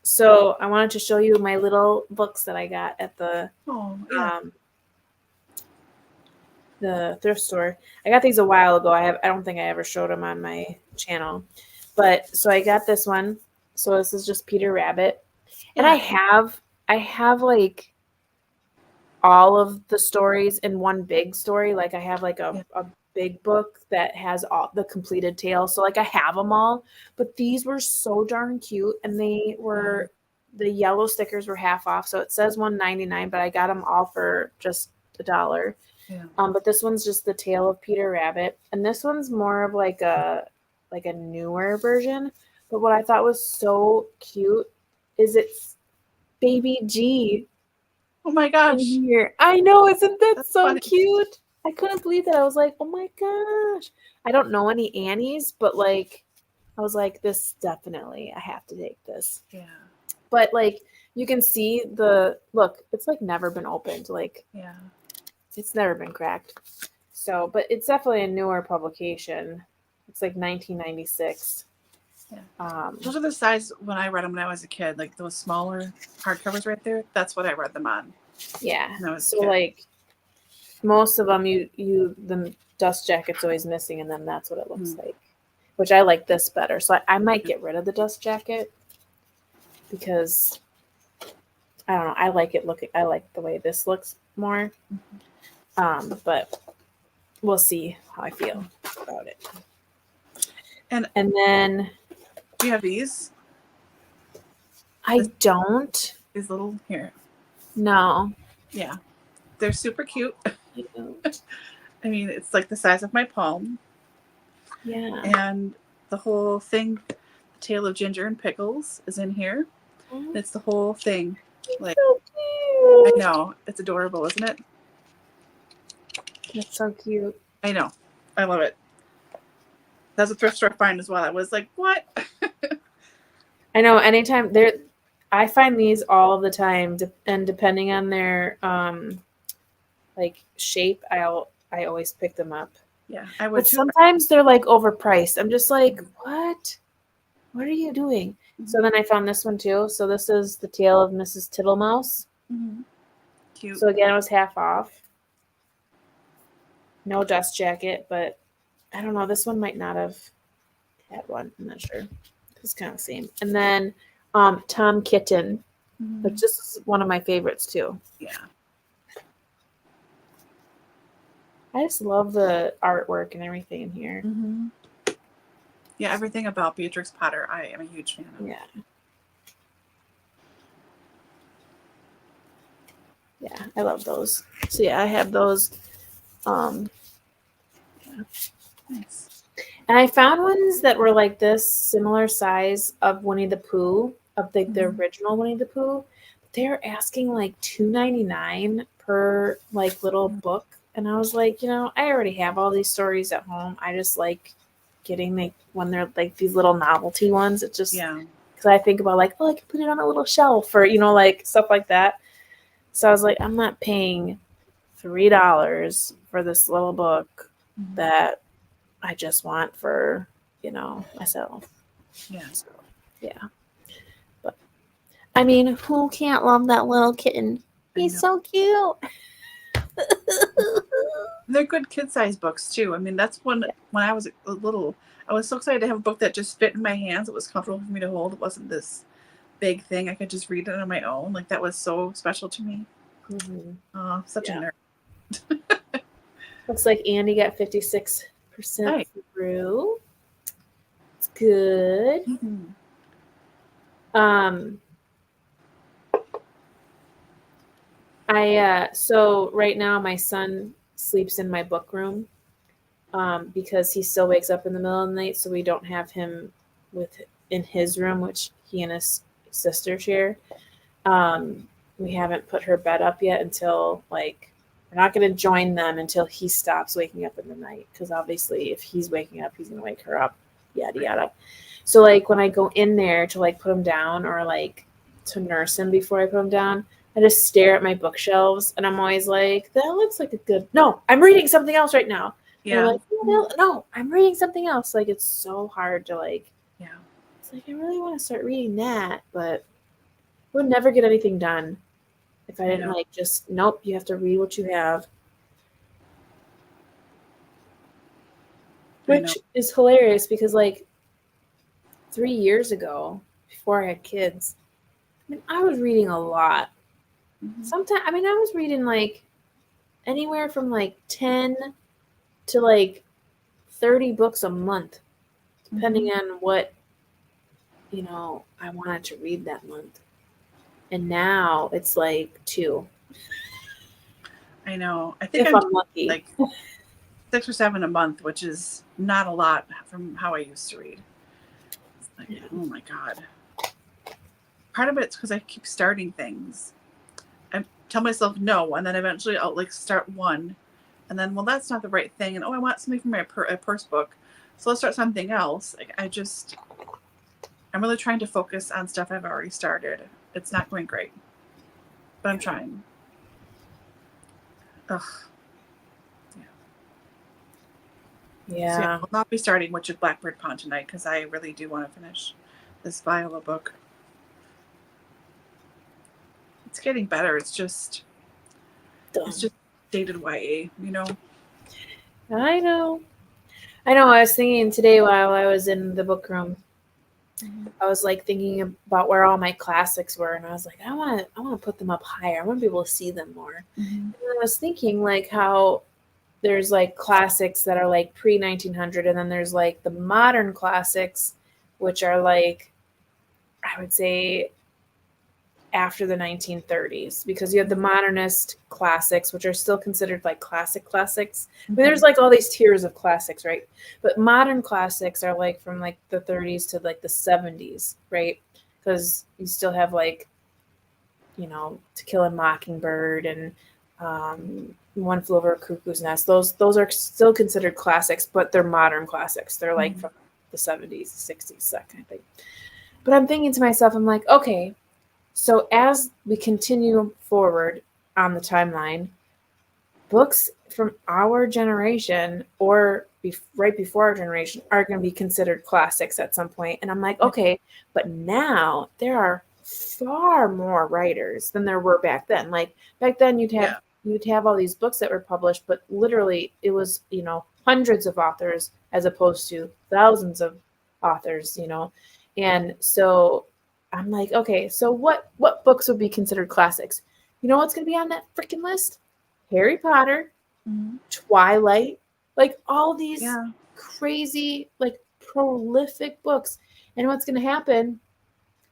So I wanted to show you my little books that I got at the the thrift store. I got these a while ago. I don't think I ever showed them on my channel, but so I got this one. So this is just Peter Rabbit, and I have like all of the stories in one big story. Like I have like a big book that has all the completed tales. So like I have them all, but these were so darn cute, and they were the yellow stickers were half off. So it says $1.99, but I got them all for just $1. Yeah. But this one's just the Tale of Peter Rabbit, and this one's more of like a newer version. But what I thought was so cute is it's Baby G. Oh my gosh! Here, I know, isn't that That's so funny. cute? I couldn't believe that. I was like, oh my gosh! I don't know any Annies, but like, I was like, this definitely, I have to take this. Yeah. But like, you can see the look. It's like never been opened. Like, yeah. It's never been cracked. So, but it's definitely a newer publication. It's like 1996. Yeah. Those are the size when I read them when I was a kid, like those smaller hardcovers right there. That's what I read them on. Yeah. So like most of them, the dust jacket's always missing, and then that's what it looks like. Which I like this better. So I might get rid of the dust jacket because I don't know. I like it looking. I like the way this looks more. But we'll see how I feel about it. And then do you have these? I don't. These little here. No. Yeah. They're super cute. I mean, it's like the size of my palm. Yeah. And the whole thing, the Tale of Ginger and Pickles, is in here. Mm-hmm. It's the whole thing. Like, so cute. I know. It's adorable, isn't it? That's so cute. I know. I love it. That's a thrift store find as well. I was like, what? I know. Anytime I find these all the time, and depending on their like shape, I always pick them up. Yeah, I would. But sometimes they're like overpriced. I'm just like, what? What are you doing? Mm-hmm. So then I found this one too. So this is the Tale of Mrs. Tittlemouse. Mm-hmm. Cute. So again, it was half off. No dust jacket, but I don't know. This one might not have had one. I'm not sure. It's kind of the same. And then Tom Kitten, which this is one of my favorites too. Yeah. I just love the artwork and everything in here. Mm-hmm. Yeah, everything about Beatrix Potter, I am a huge fan of. Yeah. Yeah, I love those. So yeah, I have those. Yeah. Nice. And I found ones that were like this, similar size of Winnie the Pooh, of the original Winnie the Pooh. They're asking like $2.99 per like little book. And I was like, I already have all these stories at home. I just like getting when they're like these little novelty ones. It just because I think about like, oh, I can put it on a little shelf or, you know, like stuff like that. So I was like, I'm not paying $3 for this little book that I just want for, you know, myself. Yeah. So, yeah. But I mean, who can't love that little kitten? He's so cute. They're good kid-sized books too. I mean, that's when I was little, I was so excited to have a book that just fit in my hands. It was comfortable for me to hold. It wasn't this big thing. I could just read it on my own. Like, that was so special to me. Oh, such a nerd. Looks like Andy got 56% through. It's good. So right now my son sleeps in my book room because he still wakes up in the middle of the night, so we don't have him in his room, which he and his sister share. We haven't put her bed up yet until we're not going to join them until he stops waking up in the night, because obviously if he's waking up, he's going to wake her up, yada yada. So when I go in there to put him down or to nurse him before I put him down, I just stare at my bookshelves and I'm always like, that looks like a good, no, I'm reading something else right now. Yeah. And no, I'm reading something else. It's so hard to it's I really want to start reading that, but I would never get anything done if I didn't just, nope, you have to read what you have. Which is hilarious because 3 years ago, before I had kids, I was reading a lot. Sometimes, I was reading anywhere from 10 to 30 books a month, depending on what, I wanted to read that month. And now it's 2. I know. I think if I'm lucky. 6 or 7 a month, which is not a lot from how I used to read. Oh my God. Part of it's because I keep starting things. I tell myself no, and then eventually I'll start one, and then, well, that's not the right thing, and I want something from my purse book, so let's start something else. I'm really trying to focus on stuff I've already started. It's not going great, but I'm trying. Ugh. Yeah. So I'll not be starting Witch Blackbird Pond tonight because I really do want to finish this Viola book. It's getting better. It's just dated YA, I know. I was thinking today while I was in the book room, I was thinking about where all my classics were, and I was like, I want to put them up higher. I want to be able to see them more. And I was thinking how there's classics that are pre-1900, and then there's the modern classics, which are I would say after the 1930s, because you have the modernist classics, which are still considered classics. There's all these tiers of classics, right? But modern classics are from the 30s to the 70s, right? Because you still have To Kill a Mockingbird and One Flew Over a Cuckoo's Nest. Those are still considered classics, but they're modern classics. They're from the 70s, 60s, that kind of thing. But I'm thinking to myself, I'm like, okay, so as we continue forward on the timeline, books from our generation or right before our generation are going to be considered classics at some point. And I'm like, okay, but now there are far more writers than there were back then. Back then you'd have all these books that were published, but literally it was, hundreds of authors as opposed to thousands of authors, And so I'm like, okay, so what books would be considered classics? You know what's going to be on that freaking list? Harry Potter, Twilight, all these crazy, prolific books. And what's going to happen,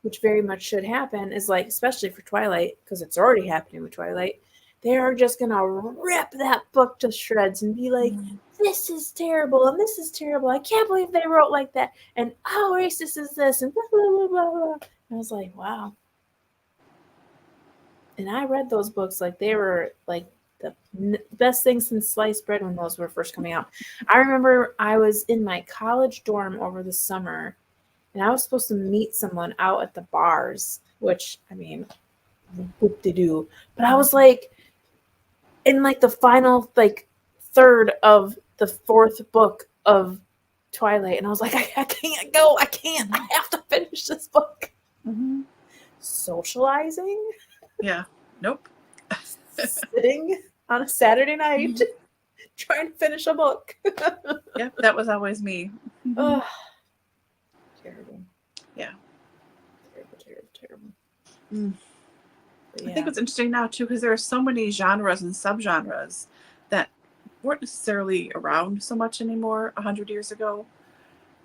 which very much should happen, is especially for Twilight, because it's already happening with Twilight, they are just going to rip that book to shreds and be like, this is terrible, and this is terrible. I can't believe they wrote like that. And how racist is this? And blah, blah, blah, blah, blah. I was like, wow. And I read those books they were the best thing since sliced bread when those were first coming out. I remember I was in my college dorm over the summer, and I was supposed to meet someone out at the bars, which, I mean, whoop-de-doo. But I was like, in like the final like third of the fourth book of Twilight, and I was like, I can't go. I can't. I have to finish this book. Mm-hmm. Socializing. Yeah. Nope. Sitting on a Saturday night trying to finish a book. Yep, that was always me. Oh, terrible. Yeah. Terrible. I think it's interesting now too, because there are so many genres and subgenres that weren't necessarily around so much anymore 100 years ago.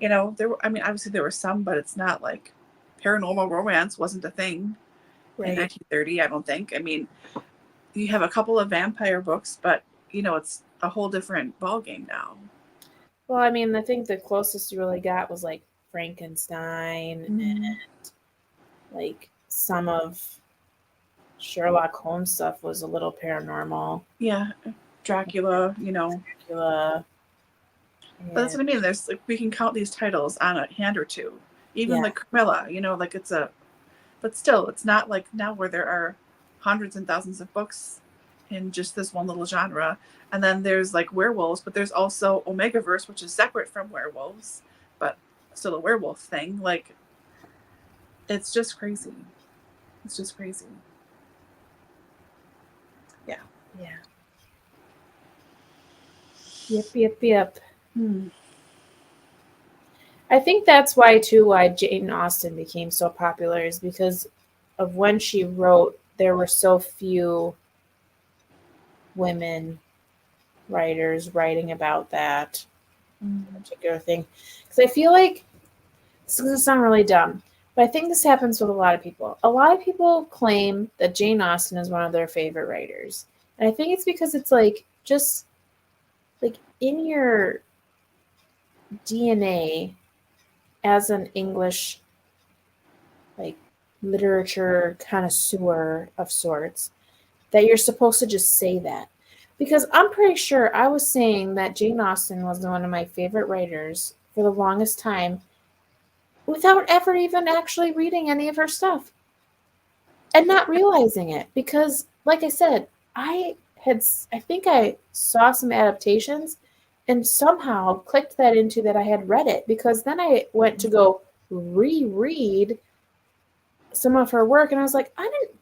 You know, obviously there were some, but it's not like paranormal romance wasn't a thing in 1930, I don't think. I mean, you have a couple of vampire books, but it's a whole different ballgame now. Well, I mean, I think the closest you really got was like Frankenstein and like some of Sherlock Holmes stuff was a little paranormal. Yeah, Dracula, Dracula. But that's what I mean. There's we can count these titles on a hand or two. Even like Camilla, but still, it's not like now where there are hundreds and thousands of books in just this one little genre. And then there's like werewolves, but there's also Omegaverse, which is separate from werewolves, but still a werewolf thing. Like, it's just crazy. It's just crazy. Yeah. Yep. I think that's why Jane Austen became so popular, is because of when she wrote, there were so few women writers writing about that particular thing. Because I feel like, this is going to sound really dumb, but I think this happens with a lot of people. A lot of people claim that Jane Austen is one of their favorite writers. And I think it's because it's like, just like in your DNA as an English like literature connoisseur of sorts, that you're supposed to just say that. Because I'm pretty sure I was saying that Jane Austen was one of my favorite writers for the longest time without ever even actually reading any of her stuff and not realizing it. Because, like I said, I think I saw some adaptations and somehow clicked that into that I had read it, because then I went to go reread some of her work and I was like,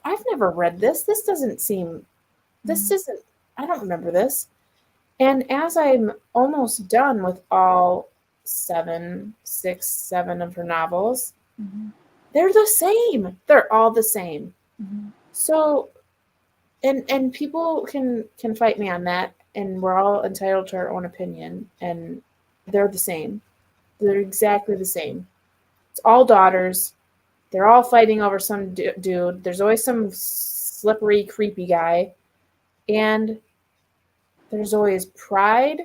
I've never read this. This isn't, I don't remember this. And as I'm almost done with all 7 of her novels, they're the same. They're all the same. So, and people can fight me on that, and we're all entitled to our own opinion, and they're the same. They're exactly the same. It's all daughters. They're all fighting over some dude. There's always some slippery, creepy guy. And there's always pride,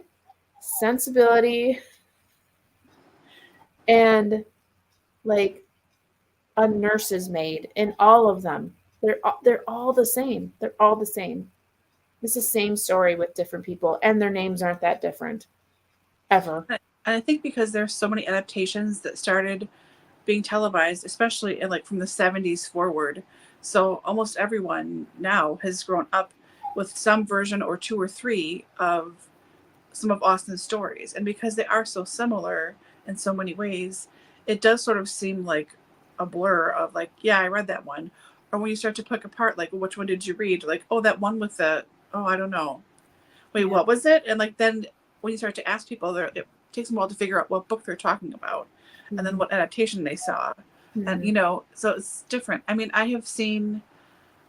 sensibility, and like a nurse's maid in all of them. They're all the same. They're all the same. It's the same story with different people, and their names aren't that different ever. And I think because there's so many adaptations that started being televised, especially in like from the 70s forward. So almost everyone now has grown up with some version or 2 or 3 of some of Austen's stories. And because they are so similar in so many ways, it does sort of seem like a blur of like, yeah, I read that one. Or when you start to pick apart, like, which one did you read? Like, oh, that one with the, oh, I don't know. Wait, what was it? And like, then when you start to ask people, it takes them a while to figure out what book they're talking about. And then what adaptation they saw. And, so it's different. I mean, I have seen,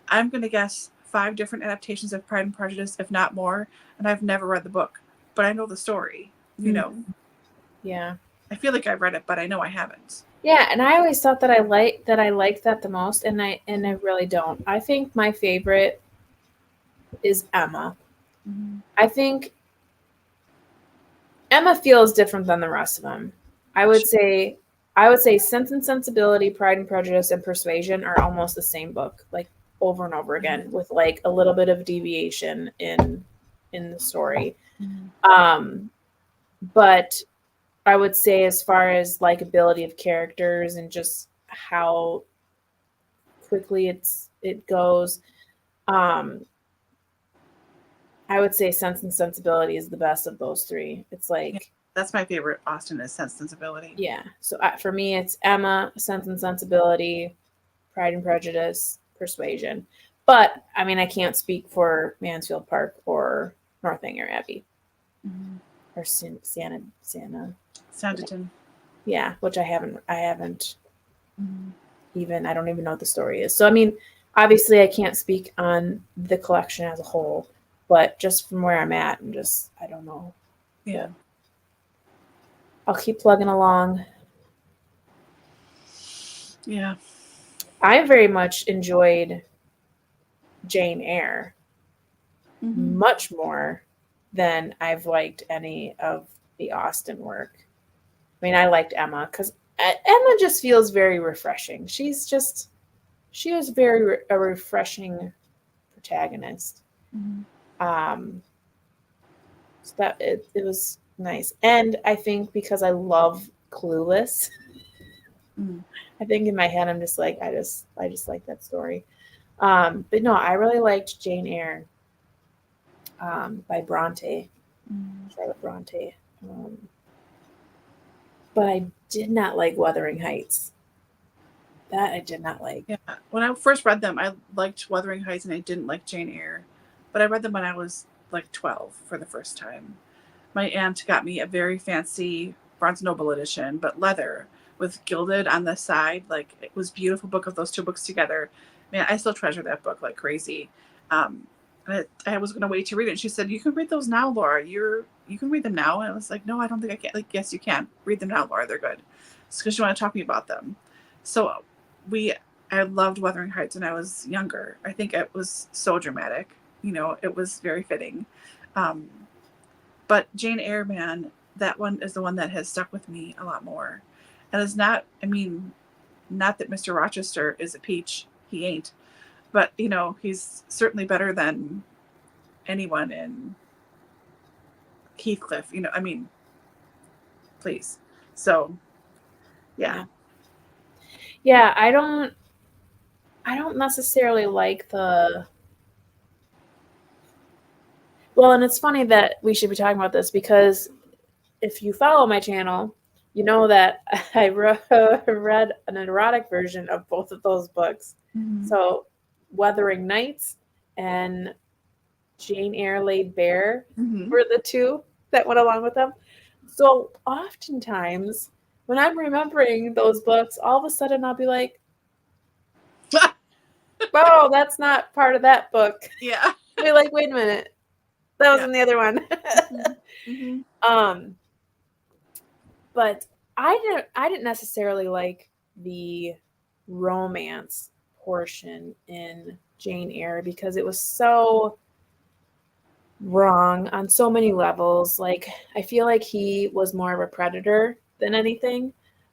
I'm going to guess 5 different adaptations of Pride and Prejudice, if not more. And I've never read the book, but I know the story, Yeah. I feel like I've read it, but I know I haven't. Yeah. And I always thought that I liked that the most. And I really don't. I think my favorite is Emma. I think Emma feels different than the rest of them. I would say Sense and Sensibility, Pride and Prejudice, and Persuasion are almost the same book, like over and over again, with like a little bit of deviation in the story. But I would say as far as likability of characters and just how quickly it goes, I would say Sense and Sensibility is the best of those three. It's Yeah, like, that's my favorite Austen is Sense Sensibility. yeah. So for me, it's Emma, Sense and Sensibility, Pride and Prejudice, Persuasion. But I mean, I can't speak for Mansfield Park or Northanger Abbey or Santa. Sanditon. Yeah, which I haven't even. I don't even know what the story is. So I mean, obviously, I can't speak on the collection as a whole, but just from where I'm at, I don't know. Yeah. I'll keep plugging along. Yeah. I very much enjoyed Jane Eyre much more than I've liked any of the Austen work. I mean, I liked Emma because Emma just feels very refreshing. She is very a refreshing protagonist. So that it was nice, and I think because I love Clueless, I think in my head I'm just like I just like that story. But no, I really liked Jane Eyre by Bronte, Charlotte Bronte. But I did not like Wuthering Heights. That I did not like. Yeah. When I first read them, I liked Wuthering Heights and I didn't like Jane Eyre. But I read them when I was like 12 for the first time. My aunt got me a very fancy Barnes Noble edition, but leather with gilded on the side. Like it was a beautiful book of those two books together. Man, I still treasure that book like crazy. I was going to wait to read it. And she said, "You can read those now, Laura. You can read them now." And I was like, "No, I don't think I can." Like, yes, you can read them now, Laura. They're good. It's because you want to talk to me about them. So I loved Wuthering Heights when I was younger. I think it was so dramatic. It was very fitting. But Jane Eyre, man, that one is the one that has stuck with me a lot more. And it's not, I mean, not that Mr. Rochester is a peach. He ain't. But, he's certainly better than anyone in Heathcliff. I mean, please. So, yeah. Yeah, I don't necessarily like well, and it's funny that we should be talking about this because if you follow my channel, you know that I read an erotic version of both of those books. So Wuthering Nights and Jane Eyre Laid Bare were the two that went along with them. So oftentimes when I'm remembering those books, all of a sudden I'll be like, "Oh, that's not part of that book." Yeah. I'll be like, "Wait a minute, that was in the other one." But I didn't necessarily like the romance portion in Jane Eyre because it was so wrong on so many levels. Like I feel like he was more of a predator than anything.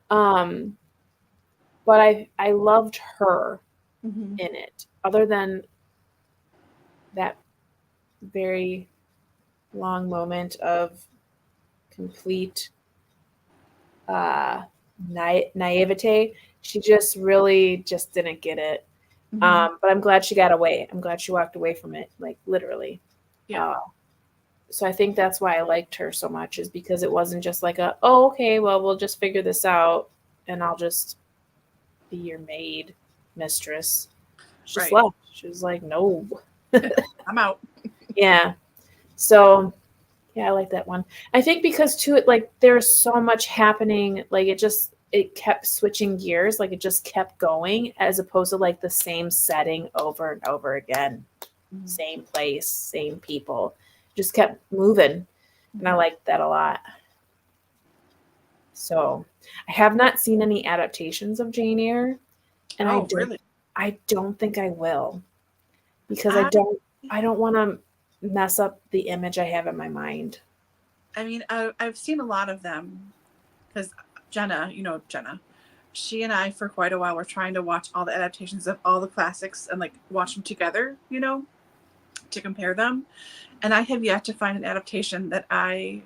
But I loved her in it. Other than that very long moment of complete naivete, she just really just didn't get it. But I'm glad she got away. I'm glad she walked away from it, like literally. Yeah. So I think that's why I liked her so much, is because it wasn't just like oh, okay, well, we'll just figure this out and I'll just be your maid mistress. She just left. She was like, no. I'm out. Yeah. So yeah, I like that one. I think because too, it like there's so much happening, like it kept switching gears, like it just kept going as opposed to like the same setting over and over again. Same place, same people. Just kept moving. And I liked that a lot. So I have not seen any adaptations of Jane Eyre. And really? I don't think I will. Because I don't want to mess up the image I have in my mind. I mean, I've seen a lot of them because Jenna, she and I for quite a while were trying to watch all the adaptations of all the classics and like watch them together, to compare them. And I have yet to find an adaptation that I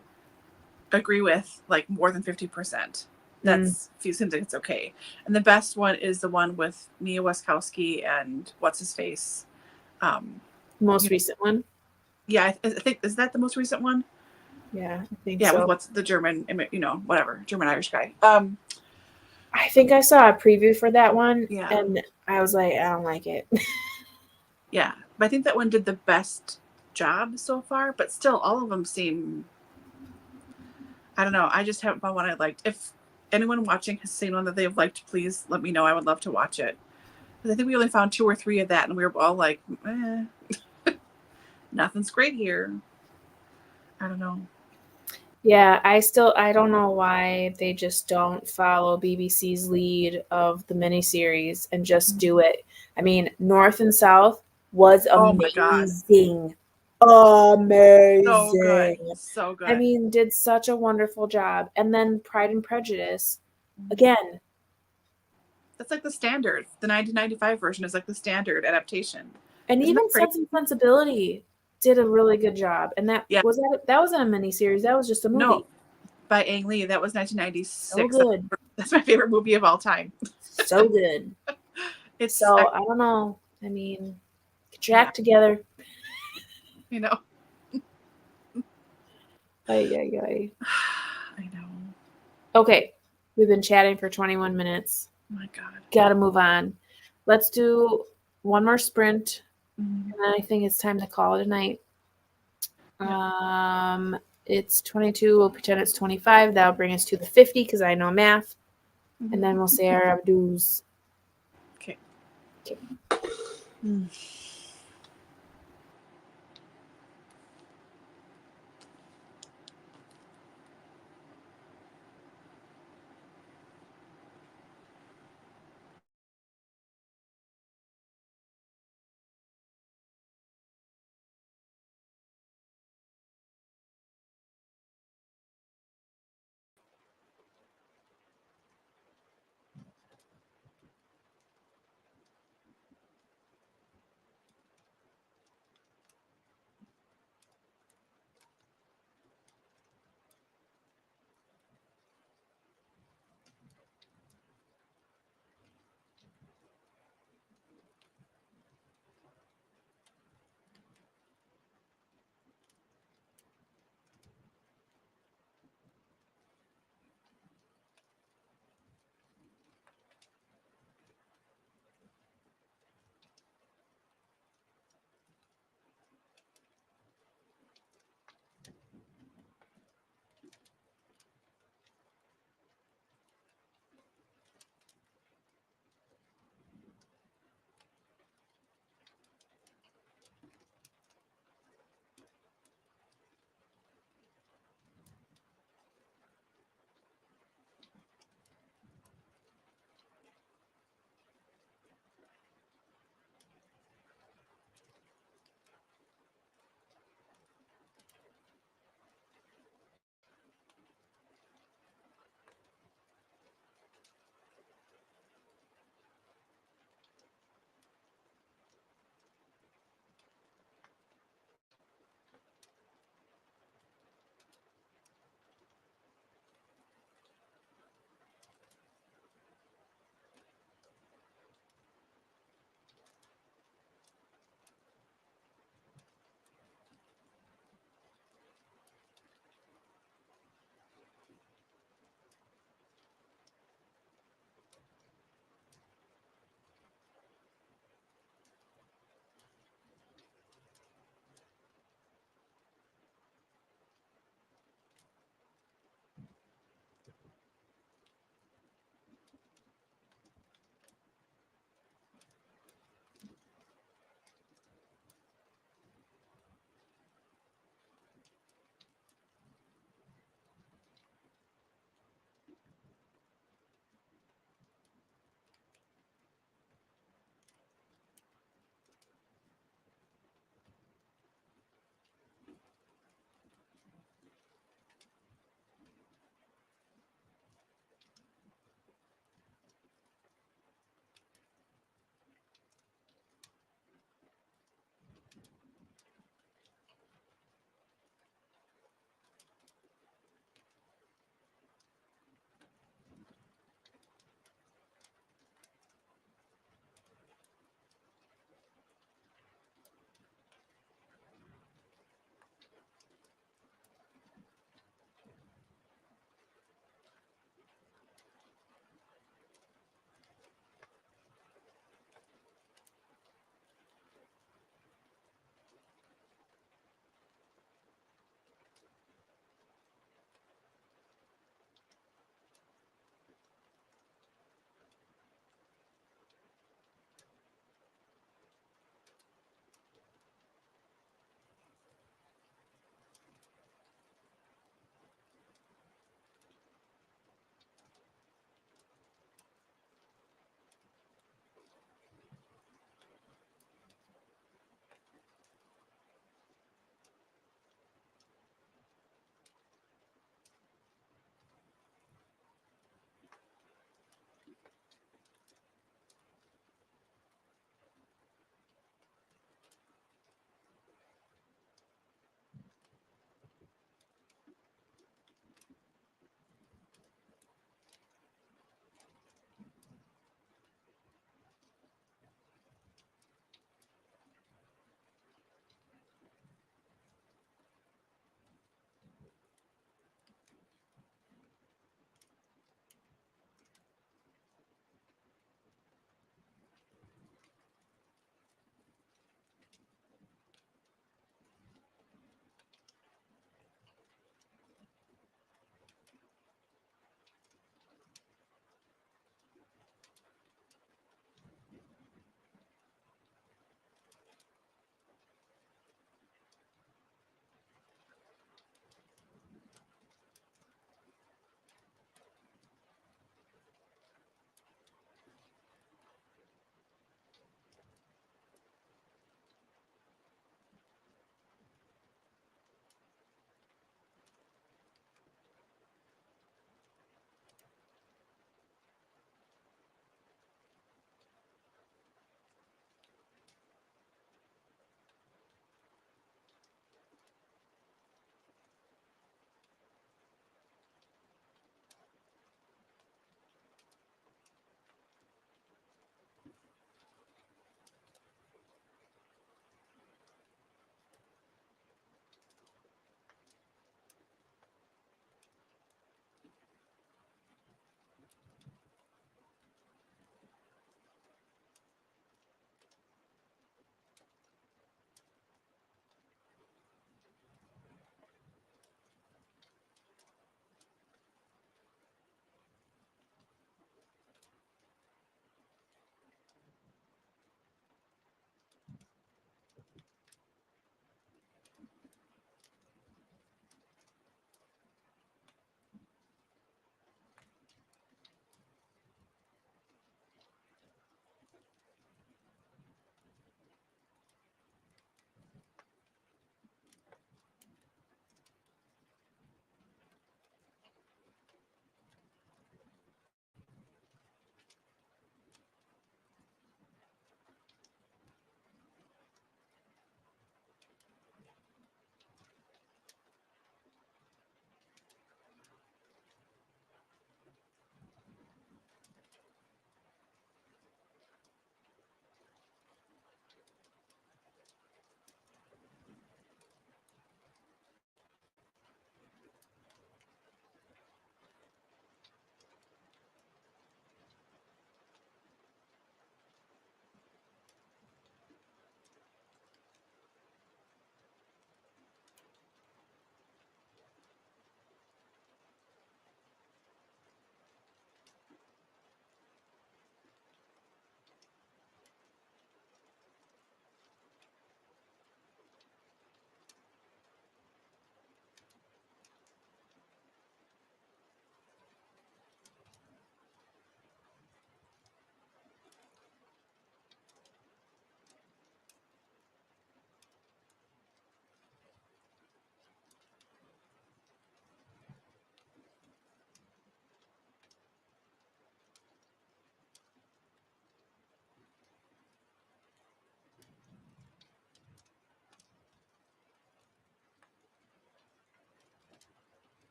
agree with like more than 50%. That's seems like it's okay. And the best one is the one with Mia Wasikowski and what's his face. Most recent one. Yeah, I think is that the most recent one? Yeah, I think yeah, so. with what's the German, whatever, German Irish guy. I think I saw a preview for that one, Yeah. and I was like, I don't like it. Yeah, but I think that one did the best job so far, but still all of them seem, I don't know, I just haven't found one I liked. If anyone watching has seen one that they've liked, please let me know. I would love to watch it. Because I think we only found 2 or 3 of that, and we were all like, nothing's great here. I don't know. Yeah, I don't know why they just don't follow BBC's lead of the miniseries and just do it. I mean, North and South was Oh my God. amazing. Amazing. So good. So good. I mean, did such a wonderful job. And then Pride and Prejudice, again. That's like the standard. The 1995 version is like the standard adaptation. And even Sense and Sensibility did a really good job. And that wasn't a miniseries. That was just a movie. No, by Ang Lee. That was 1996. So good. That's my favorite movie of all time. So good. I don't know. I mean, get your act together. You know. I know. Okay. We've been chatting for 21 minutes. Oh my God. Gotta move on. Let's do one more sprint. And then I think it's time to call it a night. Yeah. It's 22. We'll pretend it's 25. That'll bring us to the 50 because I know math. And then we'll say our abdos. Okay.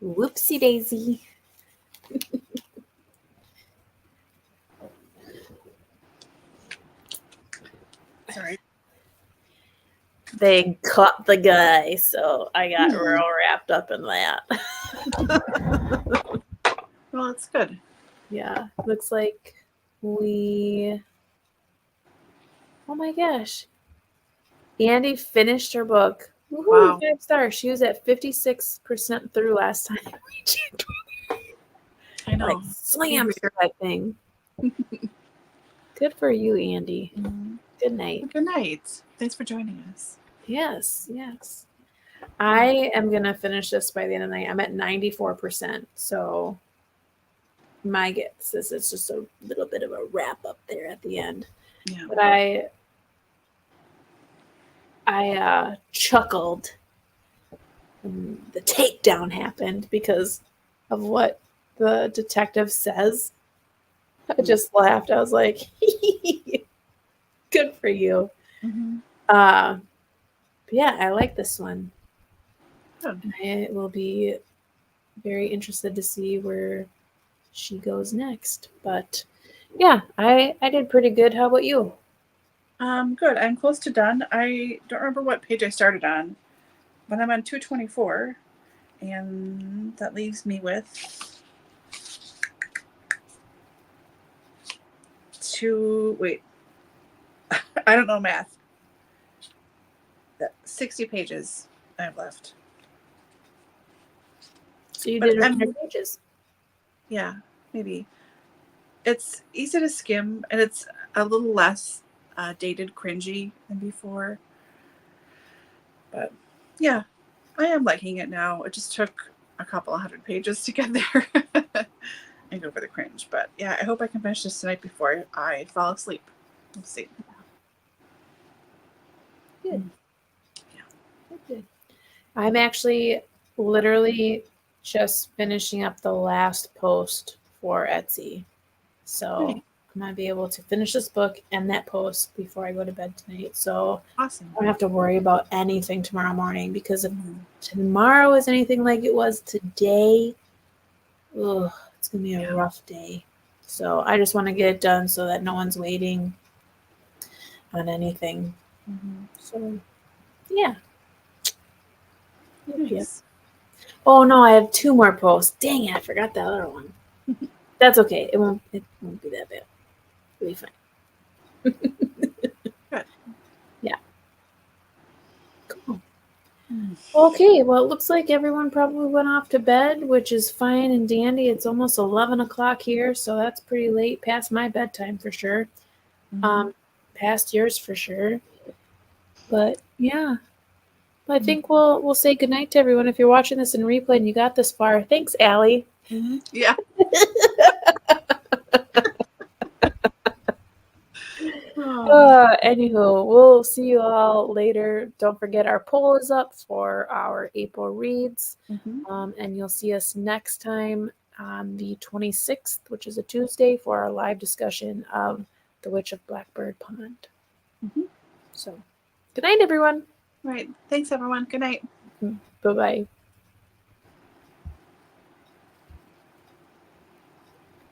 Whoopsie daisy. Sorry. They caught the guy, so I got real wrapped up in that. Well, it's good. Yeah, looks like we... Oh my gosh. Andy finished her book. Woohoo, Wow. 5 stars. She was at 56% through last time. I know. Like, slam through that thing. Good for you, Andy. Good night. Good night. Thanks for joining us. Yes. I am going to finish this by the end of the night. I'm at 94%. So my guess is it's just a little bit of a wrap up there at the end. Yeah. But I chuckled when the takedown happened because of what the detective says. I just laughed. I was like, good for you. Yeah, I like this one. I will be very interested to see where she goes next. But yeah, I did pretty good. How about you? Good. I'm close to done. I don't remember what page I started on, but I'm on 224, and that leaves me with wait, I don't know math. 60 pages I have left. So you did 100 pages. Yeah, maybe. It's easy to skim, and it's a little less dated, cringy than before. But yeah, I am liking it now. It just took a couple of 100 pages to get there and go for the cringe. But yeah, I hope I can finish this tonight before I fall asleep. We'll see. Good. Yeah. Good. I'm actually literally just finishing up the last post for Etsy. So I'm going to be able to finish this book and that post before I go to bed tonight. So awesome. I don't have to worry about anything tomorrow morning, because if tomorrow is anything like it was today, it's going to be a rough day. So I just want to get it done so that no one's waiting on anything. So yeah. Nice. Oh no, I have 2 more posts. Dang it, I forgot the other one. That's okay. It won't be that bad. It'll be fine. Good. Yeah. Cool. Okay, well, it looks like everyone probably went off to bed, which is fine and dandy. It's almost 11 o'clock here, so that's pretty late, past my bedtime for sure. Past yours for sure. But yeah, I think we'll say goodnight to everyone. If you're watching this in replay and you got this far, thanks, Allie. Yeah. Anywho, we'll see you all later. Don't forget our poll is up for our April reads. And you'll see us next time on the 26th, which is a Tuesday, for our live discussion of The Witch of Blackbird Pond. So, good night, everyone. Right. Thanks, everyone. Good night. Bye-bye.